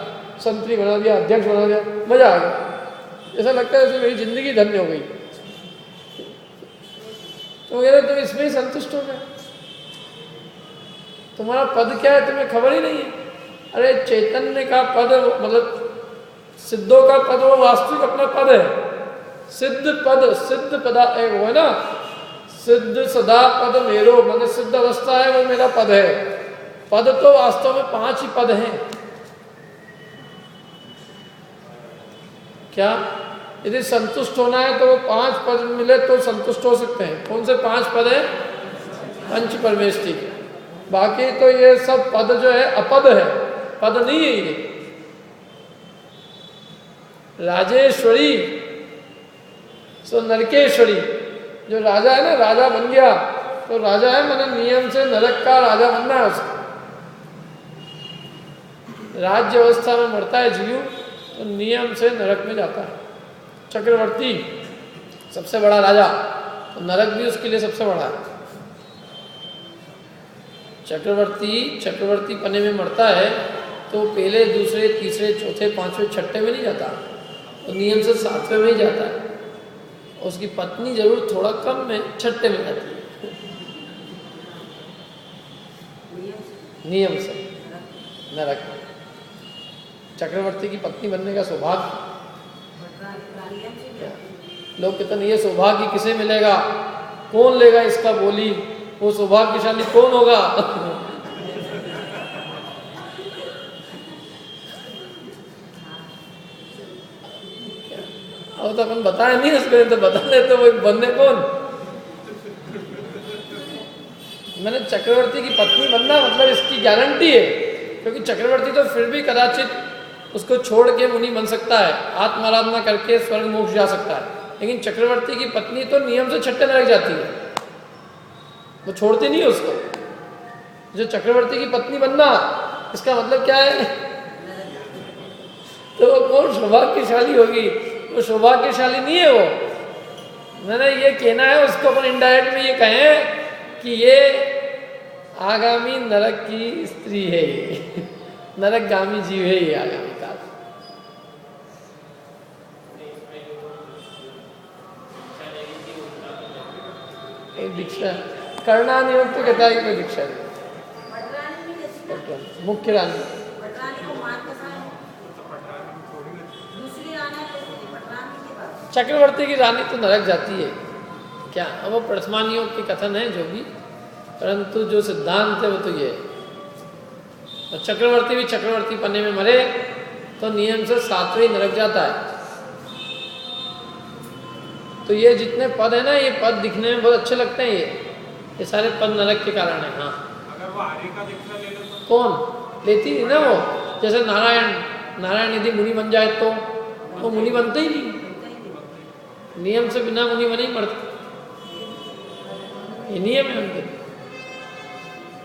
संतरी बना दिया, अध्यक्ष बना दिया, मजा आ गया, ऐसा लगता है जैसे मेरी जिंदगी धन्य हो गई। तो कह रहे तुम इसमें ही संतुष्ट हो गए? तुम्हारा पद क्या है तुम्हें खबर ही नहीं है। अरे चैतन्य का पद मतलब सिद्धों का पद वो वास्तविक अपना पद है। सिद्ध पद, सिद्ध पदा एक वो है ना, सिद्ध सदा पद मेरो, मतलब सिद्ध अवस्था है वो मेरा पद है। पद तो वास्तव में 5 ही पद हैं। क्या यदि संतुष्ट होना है तो वो 5 पद मिले तो संतुष्ट हो सकते हैं। कौन से 5 पद है? पंच परमेष्टि के। बाकी तो ये सब पद जो है अपद है, पद नहीं है ये। राजेश्वरी सो नरकेश्वरी, जो राजा है ना, राजा बन गया तो राजा है, मैंने नियम से नरक का राजा बनना है उसको। राज्य अवस्था में मरता है जीव तो नियम से नरक में जाता है। चक्रवर्ती सबसे बड़ा राजा, तो नरक भी उसके लिए सबसे बड़ा है। चक्रवर्ती पने में मरता है तो पहले, दूसरे, तीसरे, चौथे, 5वें, 6ठे में नहीं जाता, तो नियम से 7वें में ही जाता है। उसकी पत्नी जरूर थोड़ा कम में 6ठे में जाती है, नियम से नरक में। चक्रवर्ती की पत्नी बनने का सौभाग्य, लोग कहते हैं ये सौभाग्य किसे मिलेगा, कौन लेगा इसका बोली, वो सौभाग्यशाली कौन होगा? अब तो अपन बताए नहीं उसको, तो बता देते वो बनने कौन। मैंने चक्रवर्ती की पत्नी बनना मतलब इसकी गारंटी है, क्योंकि चक्रवर्ती तो फिर भी कदाचित उसको छोड़ के मुनि बन सकता है, आत्माराधना करके स्वर्ग मोक्ष जा सकता है, लेकिन चक्रवर्ती की पत्नी तो नियम से 6ठे नरक जाती है, वो छोड़ती नहीं है उसको। जो चक्रवर्ती की पत्नी बनना इसका मतलब क्या है? तो वो कौन सौभाग्यशाली होगी? वो सौभाग्यशाली नहीं है वो। मैंने ये कहना है उसको, अपन इनडायरेक्ट में ये कहें कि ये आगामी नरक की स्त्री है, ये नरकगामी जीव है ये आगामी काल। दीक्षा करना नहीं हो तो कहता है कोई दीक्षा नहीं। मुख्य रानी चक्रवर्ती की रानी तो नरक जाती है क्या? अब वो प्रथमानियों के कथन है जो भी, परंतु जो सिद्धांत है वो तो ये है। और चक्रवर्ती भी चक्रवर्ती पन्ने में मरे तो नियम से 7वें नरक जाता है। तो ये जितने पद है ना, ये पद दिखने में बहुत अच्छे लगते हैं, ये सारे पद नरक के कारण है। हाँ, अगर वो आर्य का दीक्षा ले ले तो कौन लेती है ना वो, जैसे नारायण यदि मुनि बन जाए तो वो मुनि बनते ही नहीं। नियम से बिना मुनि बने ही मरते, ये नियम है उनके।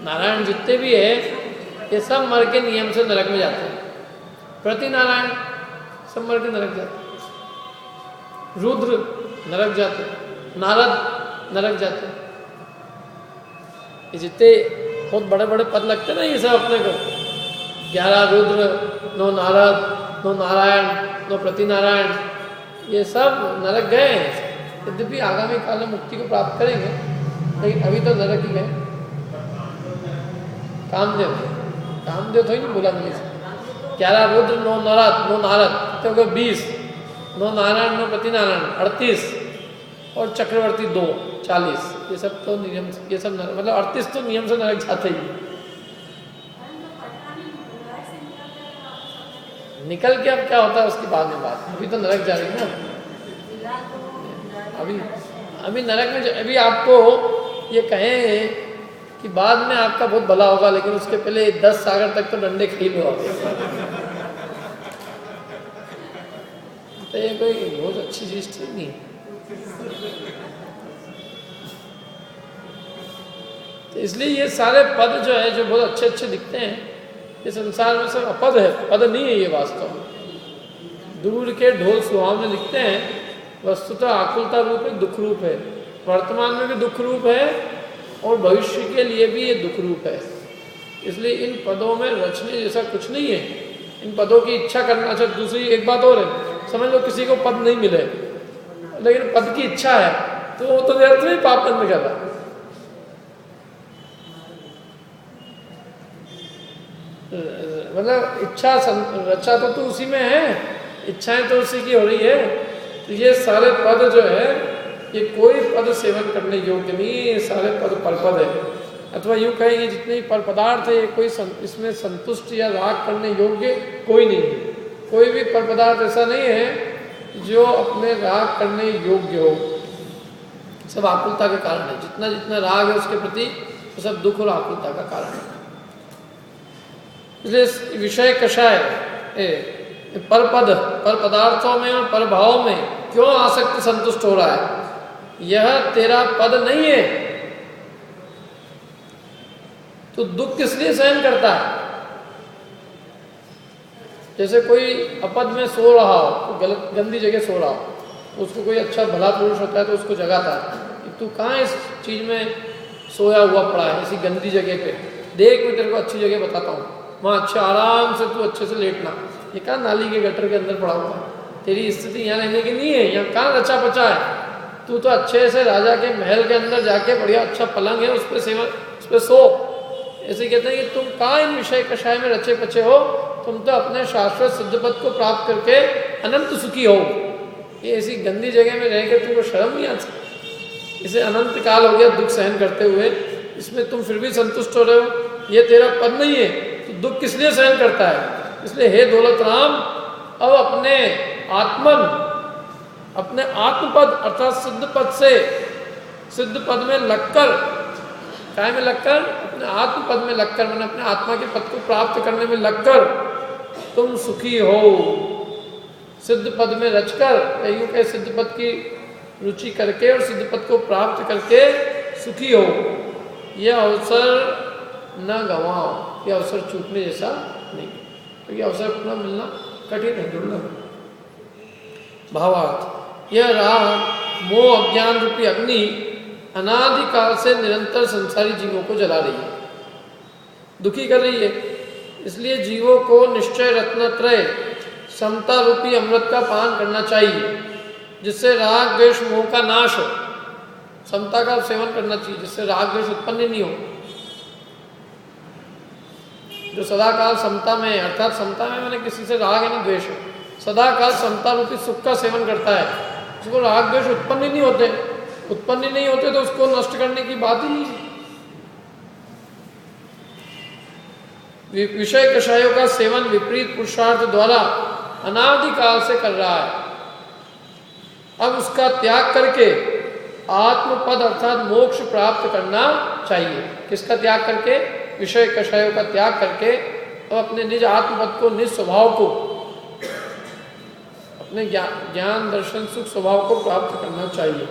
नारायण जितने भी है ये सब मर के नियम से नरक में जाते हैं। प्रति नारायण सब मर के नरक जाते हैं, रुद्र नरक जाते हैं, नारद नरक जाते हैं। ये जितने बहुत बड़े बड़े पद लगते हैं ना ये सब अपने को, 11 रुद्र, 9 नारद, 9 नारायण, 9 प्रति नारायण, ये सब नरक गए हैं। यद्यपि आगामी काल में मुक्ति को प्राप्त करेंगे, लेकिन अभी तो नरक ही गए। कामदेव तो ही नहीं बोला नहीं से। 11 रुद्र, 9 नारद, 9 नारद तो 20, 9 नारायण, 9 प्रति नारायण 38, और चक्रवर्ती 2 40। ये सब तो नियम, ये सब मतलब 38 तो नियम से नरक जाते ही। निकल के अब क्या होता है उसकी बाद में बात, अभी तो नरक जा रही है ना। अभी नरक में अभी आपको ये कहें कि बाद में आपका बहुत भला होगा, लेकिन उसके पहले 10 सागर तक तो डंडे खेल लो। तो ये कोई बहुत अच्छी चीज थी नहीं। तो इसलिए ये सारे पद जो है, जो बहुत अच्छे अच्छे दिखते हैं, ये संसार में सब अपद है, पद नहीं है ये वास्तव में। दूर के ढोल सुहावने दिखते हैं, वस्तुतः आकुलता रूप है, दुख रूप है। वर्तमान में भी दुख रूप है और भविष्य के लिए भी ये दुख रूप है। इसलिए इन पदों में रचने जैसा कुछ नहीं है। इन पदों की इच्छा करना। अच्छा, दूसरी एक बात और है, समझ लो किसी को पद नहीं मिले लेकिन पद की इच्छा है, तो वो तो व्यर्थ में पाप कर्म कर रहा। मतलब इच्छा रचा तो उसी में है, इच्छाएं तो उसी की हो रही है। तो ये सारे पद जो है, ये कोई पद सेवन करने योग्य नहीं, ये सारे पद परपद है। अथवा यूँ कहेंगे जितने भी पर पदार्थ है, ये कोई इसमें संतुष्ट या राग करने योग्य कोई नहीं है। कोई भी पर पदार्थ ऐसा नहीं है जो अपने राग करने योग्य हो। सब आकुलता के कारण है। जितना जितना राग है उसके प्रति, वो सब दुख और आकुलता का कारण है। इसलिए विषय कषाय पर पद, पर पदार्थों में और पर भाव में क्यों आसक्ति संतुष्ट हो रहा है? यह तेरा पद नहीं है, तो दुख किस लिए सहन करता है? जैसे कोई अपद में सो रहा हो, तो गलत गंदी जगह सो रहा हो, तो उसको कोई अच्छा भला पुरुष होता है तो उसको जगाता है कि तू कहाँ इस चीज़ में सोया हुआ पड़ा है, इसी गंदी जगह पे, देख मैं तेरे को अच्छी जगह बताता हूँ, वहाँ अच्छा आराम से तू अच्छे से लेटना। ये कहाँ नाली के गटर के अंदर पड़ा हुआ है? तेरी स्थिति यहाँ रहने की नहीं है, यहाँ कहाँ रचा पचा है। तू तो अच्छे से राजा के महल के अंदर जाके बढ़िया अच्छा पलंग है, उस पर सो। ऐसे कहते हैं कि तुम कहाँ इन विषय कषाय में रचे पचे हो, तुम तो अपने शाश्वत सिद्ध पद को प्राप्त करके अनंत सुखी हो। ये ऐसी गंदी जगह में रह के तुमको शर्म नहीं आती? इसे अनंत काल हो गया दुख सहन करते हुए, इसमें तुम फिर भी संतुष्ट हो रहे हो? ये तेरा पद नहीं है, तो दुख किस लिए सहन करता है? इसलिए हे दौलत राम, अब अपने आत्मन, अपने आत्मपद अर्थात सिद्ध पद से, सिद्ध पद में लगकर, काय में लगकर? अपने आत्म पद में लगकर, मैंने अपने आत्मा के पद को प्राप्त करने में लगकर तुम सुखी हो। सिद्ध पद में रचकर, यूं कहे सिद्ध पद की रुचि करके और सिद्ध पद को प्राप्त करके सुखी हो। यह अवसर न गंवाओ, यह अवसर छूटने जैसा नहीं, क्योंकि अवसर पुनः मिलना कठिन है, दुर्लभ। भावार्थ, यह राग मोह अज्ञान रूपी अग्नि अनादिकाल से निरंतर संसारी जीवों को जला रही है, दुखी कर रही है। इसलिए जीवों को निश्चय रत्नत्रय समता रूपी अमृत का पान करना चाहिए, जिससे राग द्वेष मोह का नाश हो। समता का सेवन करना चाहिए, जिससे राग द्वेष उत्पन्न ही नहीं हो। जो सदाकाल समता में, अर्थात समता में मैंने किसी से राग नहीं द्वेष है, सदाकाल समता रूपी सुख का सेवन करता है, उसको राग द्वेष उत्पन्न ही नहीं होते। उत्पन्न नहीं होते तो उसको नष्ट करने की बात ही नहीं। विषय कषायों का सेवन विपरीत पुरुषार्थ द्वारा अनादिकाल से कर रहा है। अब उसका त्याग करके आत्मपद अर्थात मोक्ष प्राप्त करना चाहिए। किसका त्याग करके? विषय कषायों का त्याग करके अब अपने निज आत्मपद को, निज स्वभाव को, अपने ज्ञान दर्शन सुख स्वभाव को प्राप्त करना चाहिए।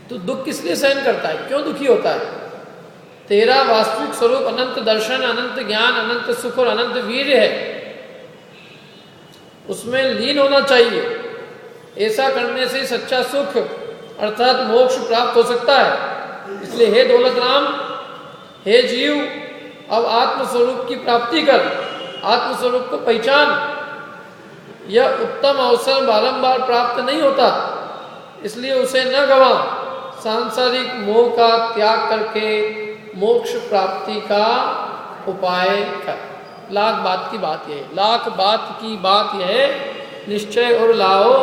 तो दुख किस लिए सहन करता है, क्यों दुखी होता है? तेरा वास्तविक स्वरूप अनंत दर्शन, अनंत ज्ञान, अनंत सुख और अनंत वीर्य है, उसमें लीन होना चाहिए। ऐसा करने से सच्चा सुख अर्थात मोक्ष प्राप्त हो सकता है। इसलिए हे दौलत राम, हे जीव, अब आत्मस्वरूप की प्राप्ति कर, आत्मस्वरूप को पहचान। यह उत्तम अवसर बारंबार प्राप्त नहीं होता, इसलिए उसे न गवा। सांसारिक मोह का त्याग करके मोक्ष प्राप्ति का उपाय कर। लाख बात की बात यह है, लाख बात की बात यह है, निश्चय और लाओ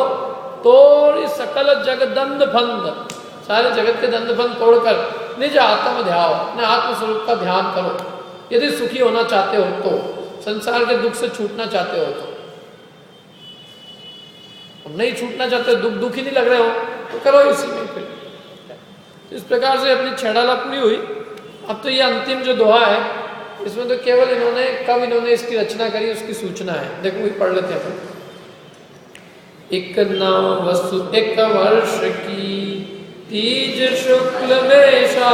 तोड़ सकल जगदंड फंद, सारे जगत के दंड फंद तोड़कर निज आत्म ध्यान, अपने आत्मस्वरूप का ध्यान करो। यदि सुखी होना चाहते हो तो, संसार के दुख से छूटना चाहते हो तो। नहीं छूटना चाहते, दुख ही नहीं लग रहे हो तो करो इसी में फिर। इस प्रकार से अपनी छेड़ाला पूरी हुई। अब तो ये अंतिम जो दोहा है, इसमें तो केवल इन्होंने कब इन्होंने इसकी रचना करी उसकी सूचना है। देखो वही पढ़ लेते हैं अपन। एक नव वसु एक वर्ष की तीज शुक्ल वेशा,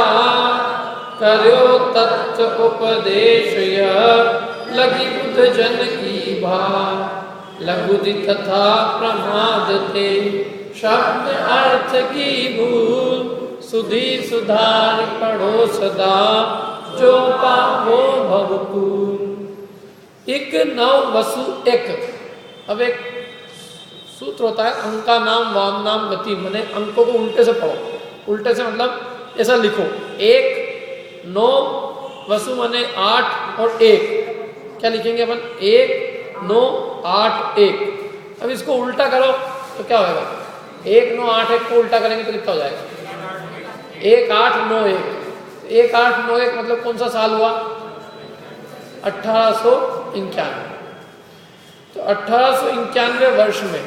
करो तत्व उपदेश लगी बुध जन की भा। लघुदि तथा प्रमाद थे शब्द अर्थ की भूल, सुधी सुधार पढ़ो सदा जो पावो भवकूल। एक नव वसु एक। अब एक सूत्र होता है, अंका नाम वाम नाम गति, माने अंकों को उल्टे से पढ़ो। उल्टे से मतलब ऐसा लिखो, एक नौ वसु माने 8 और 1। क्या लिखेंगे अपन? 1 9 8 1। अब इसको उल्टा करो तो क्या होगा? 1 9 8 1 को उल्टा करेंगे तो कितना हो जाएगा? 1 8 9 1। 1 8 9 1 मतलब कौन सा साल हुआ? 1891। तो 1891 वर्ष में,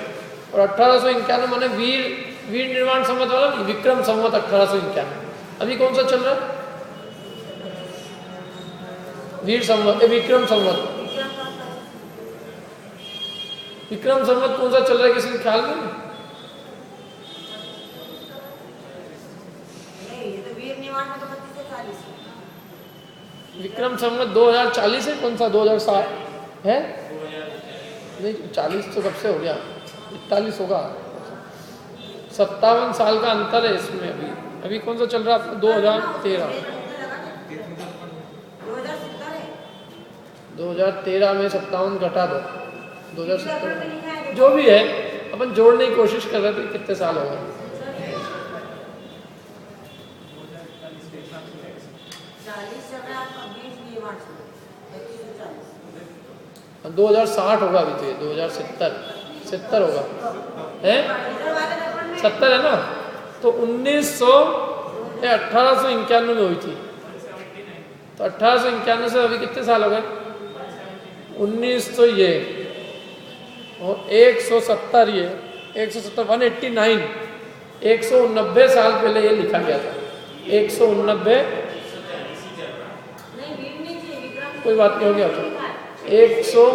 और 1891 माने वीर निर्माण संवत वाला नहीं, विक्रम संवत 1891। अभी कौन सा चल रहा है? वीर संवत, विक्रम संवत। विक्रम संवत कौन सा चल रहा है, किसी के ख्याल में? विक्रम संवत 2040 है, कौन सा 2007 है? नहीं 40 तो कब से हो गया, 41 होगा। 57 साल का अंतर है इसमें। अभी कौन सा चल रहा है? 2013 में 57 घटा दो, 2070 जो भी है, अपन जोड़ने की कोशिश कर रहे थे कितने साल हो गए। 2060 होगा अभी तो, ये 2070 होगा है, 70 है ना। तो 1891 में हुई थी, तो 1891 से अभी कितने साल हो गए? 19 तो ये और 170, ये 170 189 190 साल पहले ये लिखा गया था। 190 कोई बात नहीं, हो गया था 100,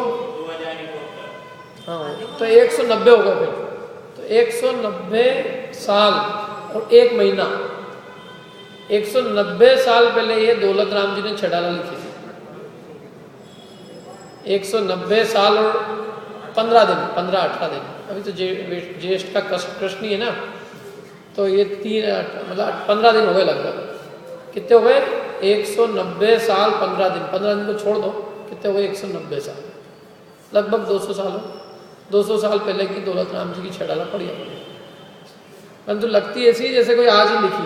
हाँ तो 190 होगा फिर। तो 190 साल और 1 महीना, 190 साल पहले ये दौलत राम जी ने छेड़ाला लिखी थी। 190 साल और 15 दिन, 15-18 दिन। अभी तो ज्येष्ठ का कृष्ण है ना, तो ये 3 मतलब 15 दिन हो गए लगभग। कितने हो गए? 190 साल 15 दिन। 15 दिन को छोड़ दो, कितने हो गए? 190 साल, लगभग 200 साल हो। 200 साल पहले की दौलत राम जी की छेड़ाला पड़ी है, परंतु लगती ऐसी जैसे कोई आज ही लिखी।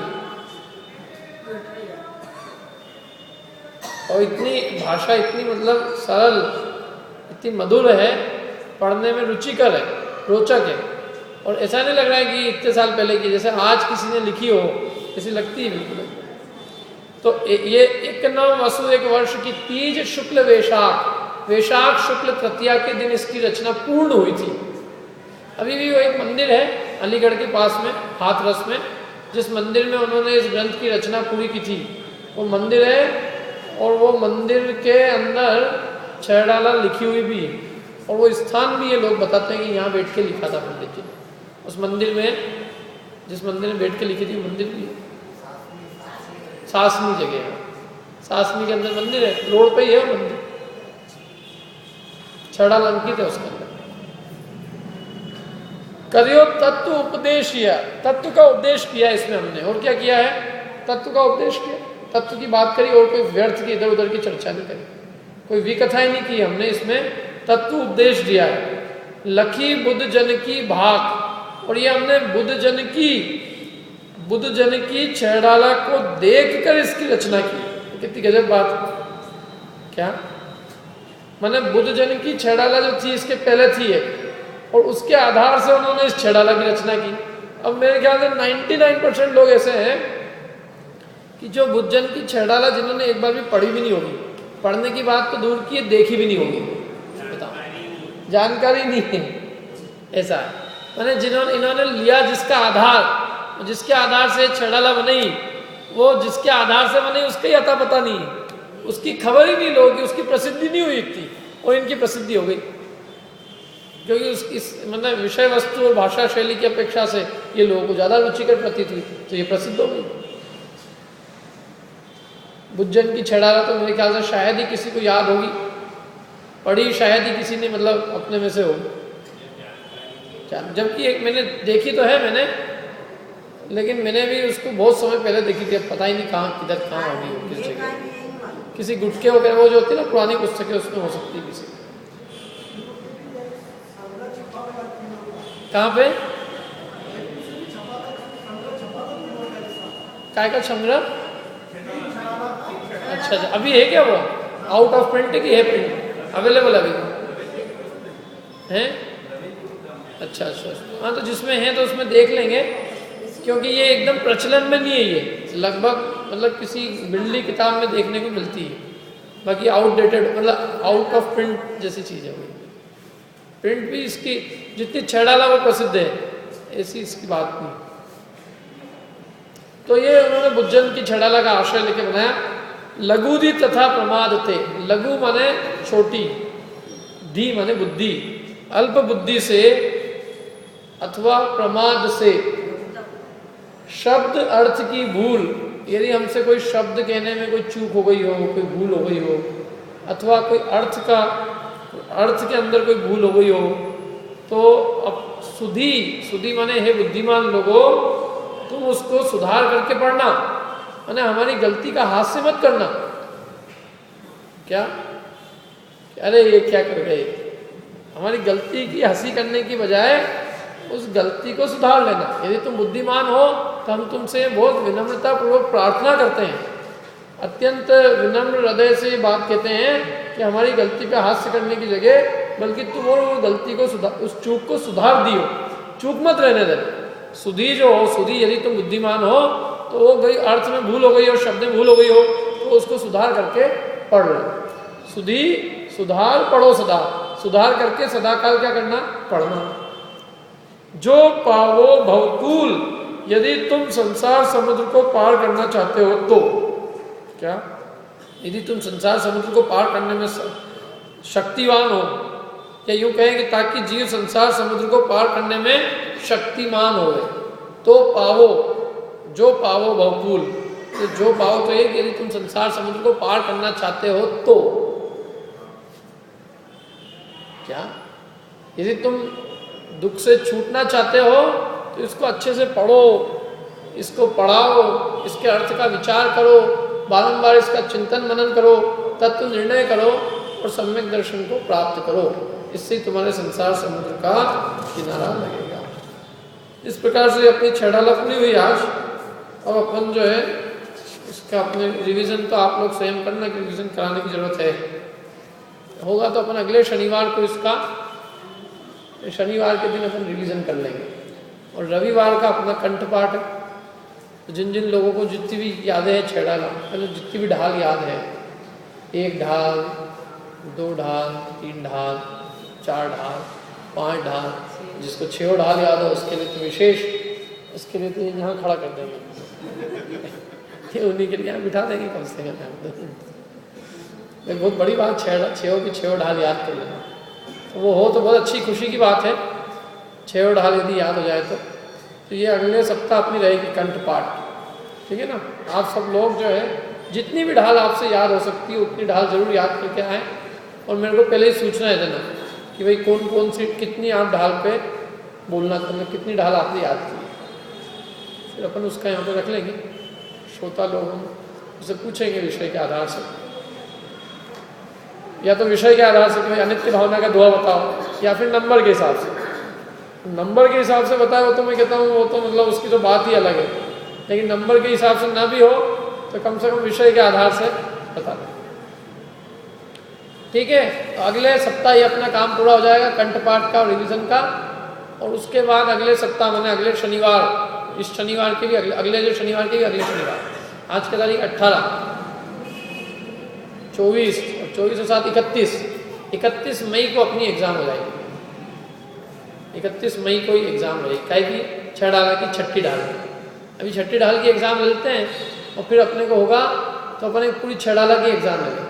और इतनी भाषा इतनी मतलब सरल, इतनी मधुर है, पढ़ने में रुचिकर है, रोचक है। और ऐसा नहीं लग रहा है कि इतने साल पहले की, जैसे आज किसी ने लिखी हो, ऐसी लगती है बिल्कुल। तो ये 1 वसु 1 वर्ष की तीज शुक्ल वैशाख शुक्ल तृतीया के दिन इसकी रचना पूर्ण हुई थी। अभी भी वो एक मंदिर है अलीगढ़ के पास में, हाथरस में, जिस मंदिर में उन्होंने इस ग्रंथ की रचना पूरी की थी, वो मंदिर है। और वो मंदिर के अंदर छेड़ाला लिखी हुई भी है। और वो स्थान भी ये लोग बताते हैं कि यहाँ बैठ के लिखा था पंडित जी ने। उस मंदिर में, जिस मंदिर में बैठ के लिखी थी, मंदिर भी सासनी जगह है, सासनी के अंदर मंदिर है, रोड पे ही है वो मंदिर, छड़ा अंकित है उसके अंदर। करियो तत्व उपदेश किया, तत्व का उपदेश किया इसमें हमने, और क्या किया है, तत्व का उपदेश किया, तत्व की बात करी और कोई व्यर्थ की इधर उधर की चर्चा नहीं करी, कोई विकथाएं नहीं की हमने, इसमें तत्व उपदेश दिया है। लखी बुद्ध जन की भाग, और ये हमने बुद्ध जन की छेड़ाला को देखकर इसकी रचना की। कितनी गजब बात है। क्या माने, बुद्ध जन की छेड़ाला जो थी इसके पहले थी एक, और उसके आधार से उन्होंने इस छेड़ाला की रचना की। अब मेरे ख्याल से 99% लोग ऐसे हैं कि जो बुद्ध जन की छेड़ाला जिन्होंने एक बार भी पढ़ी भी नहीं होगी, पढ़ने की बात तो दूर की, देखी भी नहीं होगी, बताओ, जानकारी नहीं है। ऐसा है, मैंने इन्होंने लिया जिसका आधार, जिसके आधार से छेड़ाला बनी, वो जिसके आधार से बनी उसका ही अता पता नहीं है, उसकी खबर ही नहीं लोगों की, उसकी प्रसिद्धि नहीं हुई थी, और इनकी प्रसिद्धि हो गई, क्योंकि उसकी मतलब विषय वस्तु और भाषा शैली की अपेक्षा से ये लोगों को ज़्यादा रुचिकर प्रतीत हुई, तो ये प्रसिद्ध हो गई। बुद्धजन की छेड़ाला तो मेरे ख्याल से शायद ही किसी को याद होगी, पढ़ी शायद ही किसी ने मतलब अपने में से हो, जबकि एक मैंने देखी तो है मैंने, लेकिन मैंने भी उसको बहुत समय पहले देखी थी, अब पता ही नहीं कहाँ किधर कहाँ होगी वो, किस जगह, किसी गुटके वगैरह वो जो होती है ना पुरानी पुस्तकें, उसमें हो सकती है किसी, कहाँ पे काय का संग्रह। अच्छा, अभी है क्या वो, आउट ऑफ प्रिंट की है, प्रिंट अवेलेबल अभी है? अच्छा, हाँ, तो जिसमें है तो उसमें देख लेंगे, क्योंकि ये एकदम प्रचलन में नहीं है, ये लगभग मतलब किसी बिल्ली किताब में देखने को मिलती है, बाकी आउटडेटेड मतलब आउट ऑफ प्रिंट जैसी चीज़ है वो। प्रिंट भी इसकी जितनी छेड़ाला वो प्रसिद्ध है, ऐसी इसकी बात नहीं। तो ये उन्होंने बुद्धजन की छेड़ाला का आश्रय लेके बनाया। लघुदी तथा प्रमाद थे, लघु माने छोटी, धी माने बुद्धि, अल्प बुद्धि से अथवा प्रमाद से, शब्द अर्थ की भूल, यदि हमसे कोई शब्द कहने में कोई चूक हो गई हो, कोई भूल हो गई हो, अथवा कोई अर्थ के अंदर कोई भूल हो गई हो, तो अब सुधी माने हे बुद्धिमान लोगों, तुम उसको सुधार करके पढ़ना, माने हमारी गलती का हास्य मत करना। क्या, अरे ये क्या कर गए, हमारी गलती की हंसी करने की बजाय उस गलती को सुधार लेना। यदि तुम बुद्धिमान हो तो हम तुमसे बहुत विनम्रता पूर्वक प्रार्थना करते हैं, अत्यंत विनम्र हृदय से बात कहते हैं कि हमारी गलती पे हास्य करने की जगह बल्कि तुम और वो गलती को उस चूक को सुधार दियो, चूक मत रहने दे। सुधी जो हो, सुधी यदि तुम बुद्धिमान हो तो वो गई अर्थ में भूल हो गई हो, शब्द में भूल हो गई हो, तो उसको सुधार करके पढ़ लो। सुधी सुधार पढ़ो सदा, सुधार करके सदा काल क्या करना, पढ़ना। जो पावो भवकूल, यदि तुम संसार समुद्र को पार करना चाहते हो तो, क्या यदि तुम संसार समुद्र को पार करने में शक्तिवान हो, या यूं कहें कि ताकि जीव संसार समुद्र को पार करने में शक्तिमान हो, तो पावो, जो पावो भवकूल, तो जो पावो तो ये कि यदि तुम संसार समुद्र को पार करना चाहते हो तो, क्या यदि तुम दुख से छूटना चाहते हो तो इसको अच्छे से पढ़ो, इसको पढ़ाओ, इसके अर्थ का विचार करो, बारंबार इसका चिंतन मनन करो, तत्व निर्णय करो और सम्यक दर्शन को प्राप्त करो। इससे तुम्हारे संसार समुद्र का किनारा लगेगा। इस प्रकार से अपनी छेड़ाला पूरी हुई आज। अब अपन जो है इसका अपने रिवीजन तो आप लोग स्वयं करना, कि रिवीजन कराने की जरूरत है, होगा तो अपन अगले शनिवार को इसका, शनिवार के दिन अपन रिवीजन कर लेंगे। और रविवार का अपना कंठपाठ है। तो जिन जिन लोगों को जितनी भी यादें हैं छेड़ाला, मतलब जितनी भी ढाल याद है, 1 ढाल, 2 ढाल, 3 ढाल, 4 ढाल, 5 ढाल, जिसको 6 ढाल याद हो उसके लिए तो विशेष, उसके लिए तो यहाँ खड़ा कर देंगे उन्हीं के लिए यहाँ बिठा देंगे कम से कम। बहुत बड़ी बात 6 की 6 ढाल याद कर लेना। वो हो तो बहुत अच्छी खुशी की बात है, 6 और ढाल यदि याद हो जाए तो ये अगले सप्ताह अपनी रहेगी कंठपाठ, ठीक है ना। आप सब लोग जो है जितनी भी ढाल आपसे याद हो सकती है उतनी ढाल जरूर याद करके आएँ, और मेरे को पहले ही सूचना है देना कि भाई कौन कौन सी कितनी आप ढाल पे बोलना, मतलब कितनी ढाल आपने याद की, फिर अपन उसका यहाँ पे रख लेंगे। श्रोता लोग हम उससे पूछेंगे विषय के आधार से, या तो विषय के आधार से कि भाई अनित्य भावना का दोहा बताओ, या फिर नंबर के हिसाब से। नंबर के हिसाब से बताए वो तो मैं कहता हूँ वो तो मतलब उसकी तो बात ही अलग है, लेकिन नंबर के हिसाब से ना भी हो तो कम से कम विषय के आधार से बता दें, ठीक है। तो अगले सप्ताह ये अपना काम पूरा हो जाएगा कंठपाठ का और रिवीजन का, और उसके बाद अगले सप्ताह मैंने अगले शनिवार, इस शनिवार के भी अगले जो शनिवार के भी अगले शनिवार, आज की तारीख 18, 24 और 24 के साथ 31 मई को अपनी एग्ज़ाम हो जाएगी। 31 मई को ही एग्ज़ाम हो जाएगी, काहे की 6 ढाल की छठी ढाल की। अभी छठी ढाल की एग्ज़ाम लेते हैं और फिर अपने को होगा तो अपने पूरी 6 ढाल की एग्ज़ाम लेंगे,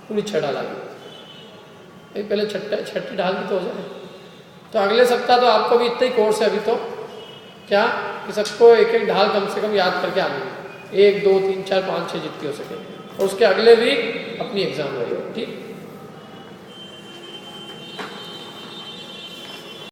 पूरी 6 ढाल की। पहले छठी ढाल की तो हो जाए, तो अगले सप्ताह तो आपको भी इतना ही कोर्स है अभी तो, क्या कि सबको एक एक ढाल कम से कम याद करके आने, 1 2 3 4 5 6 जितनी हो सके, और उसके अगले वीक अपनी एग्ज़ाम रहेगी, ठीक।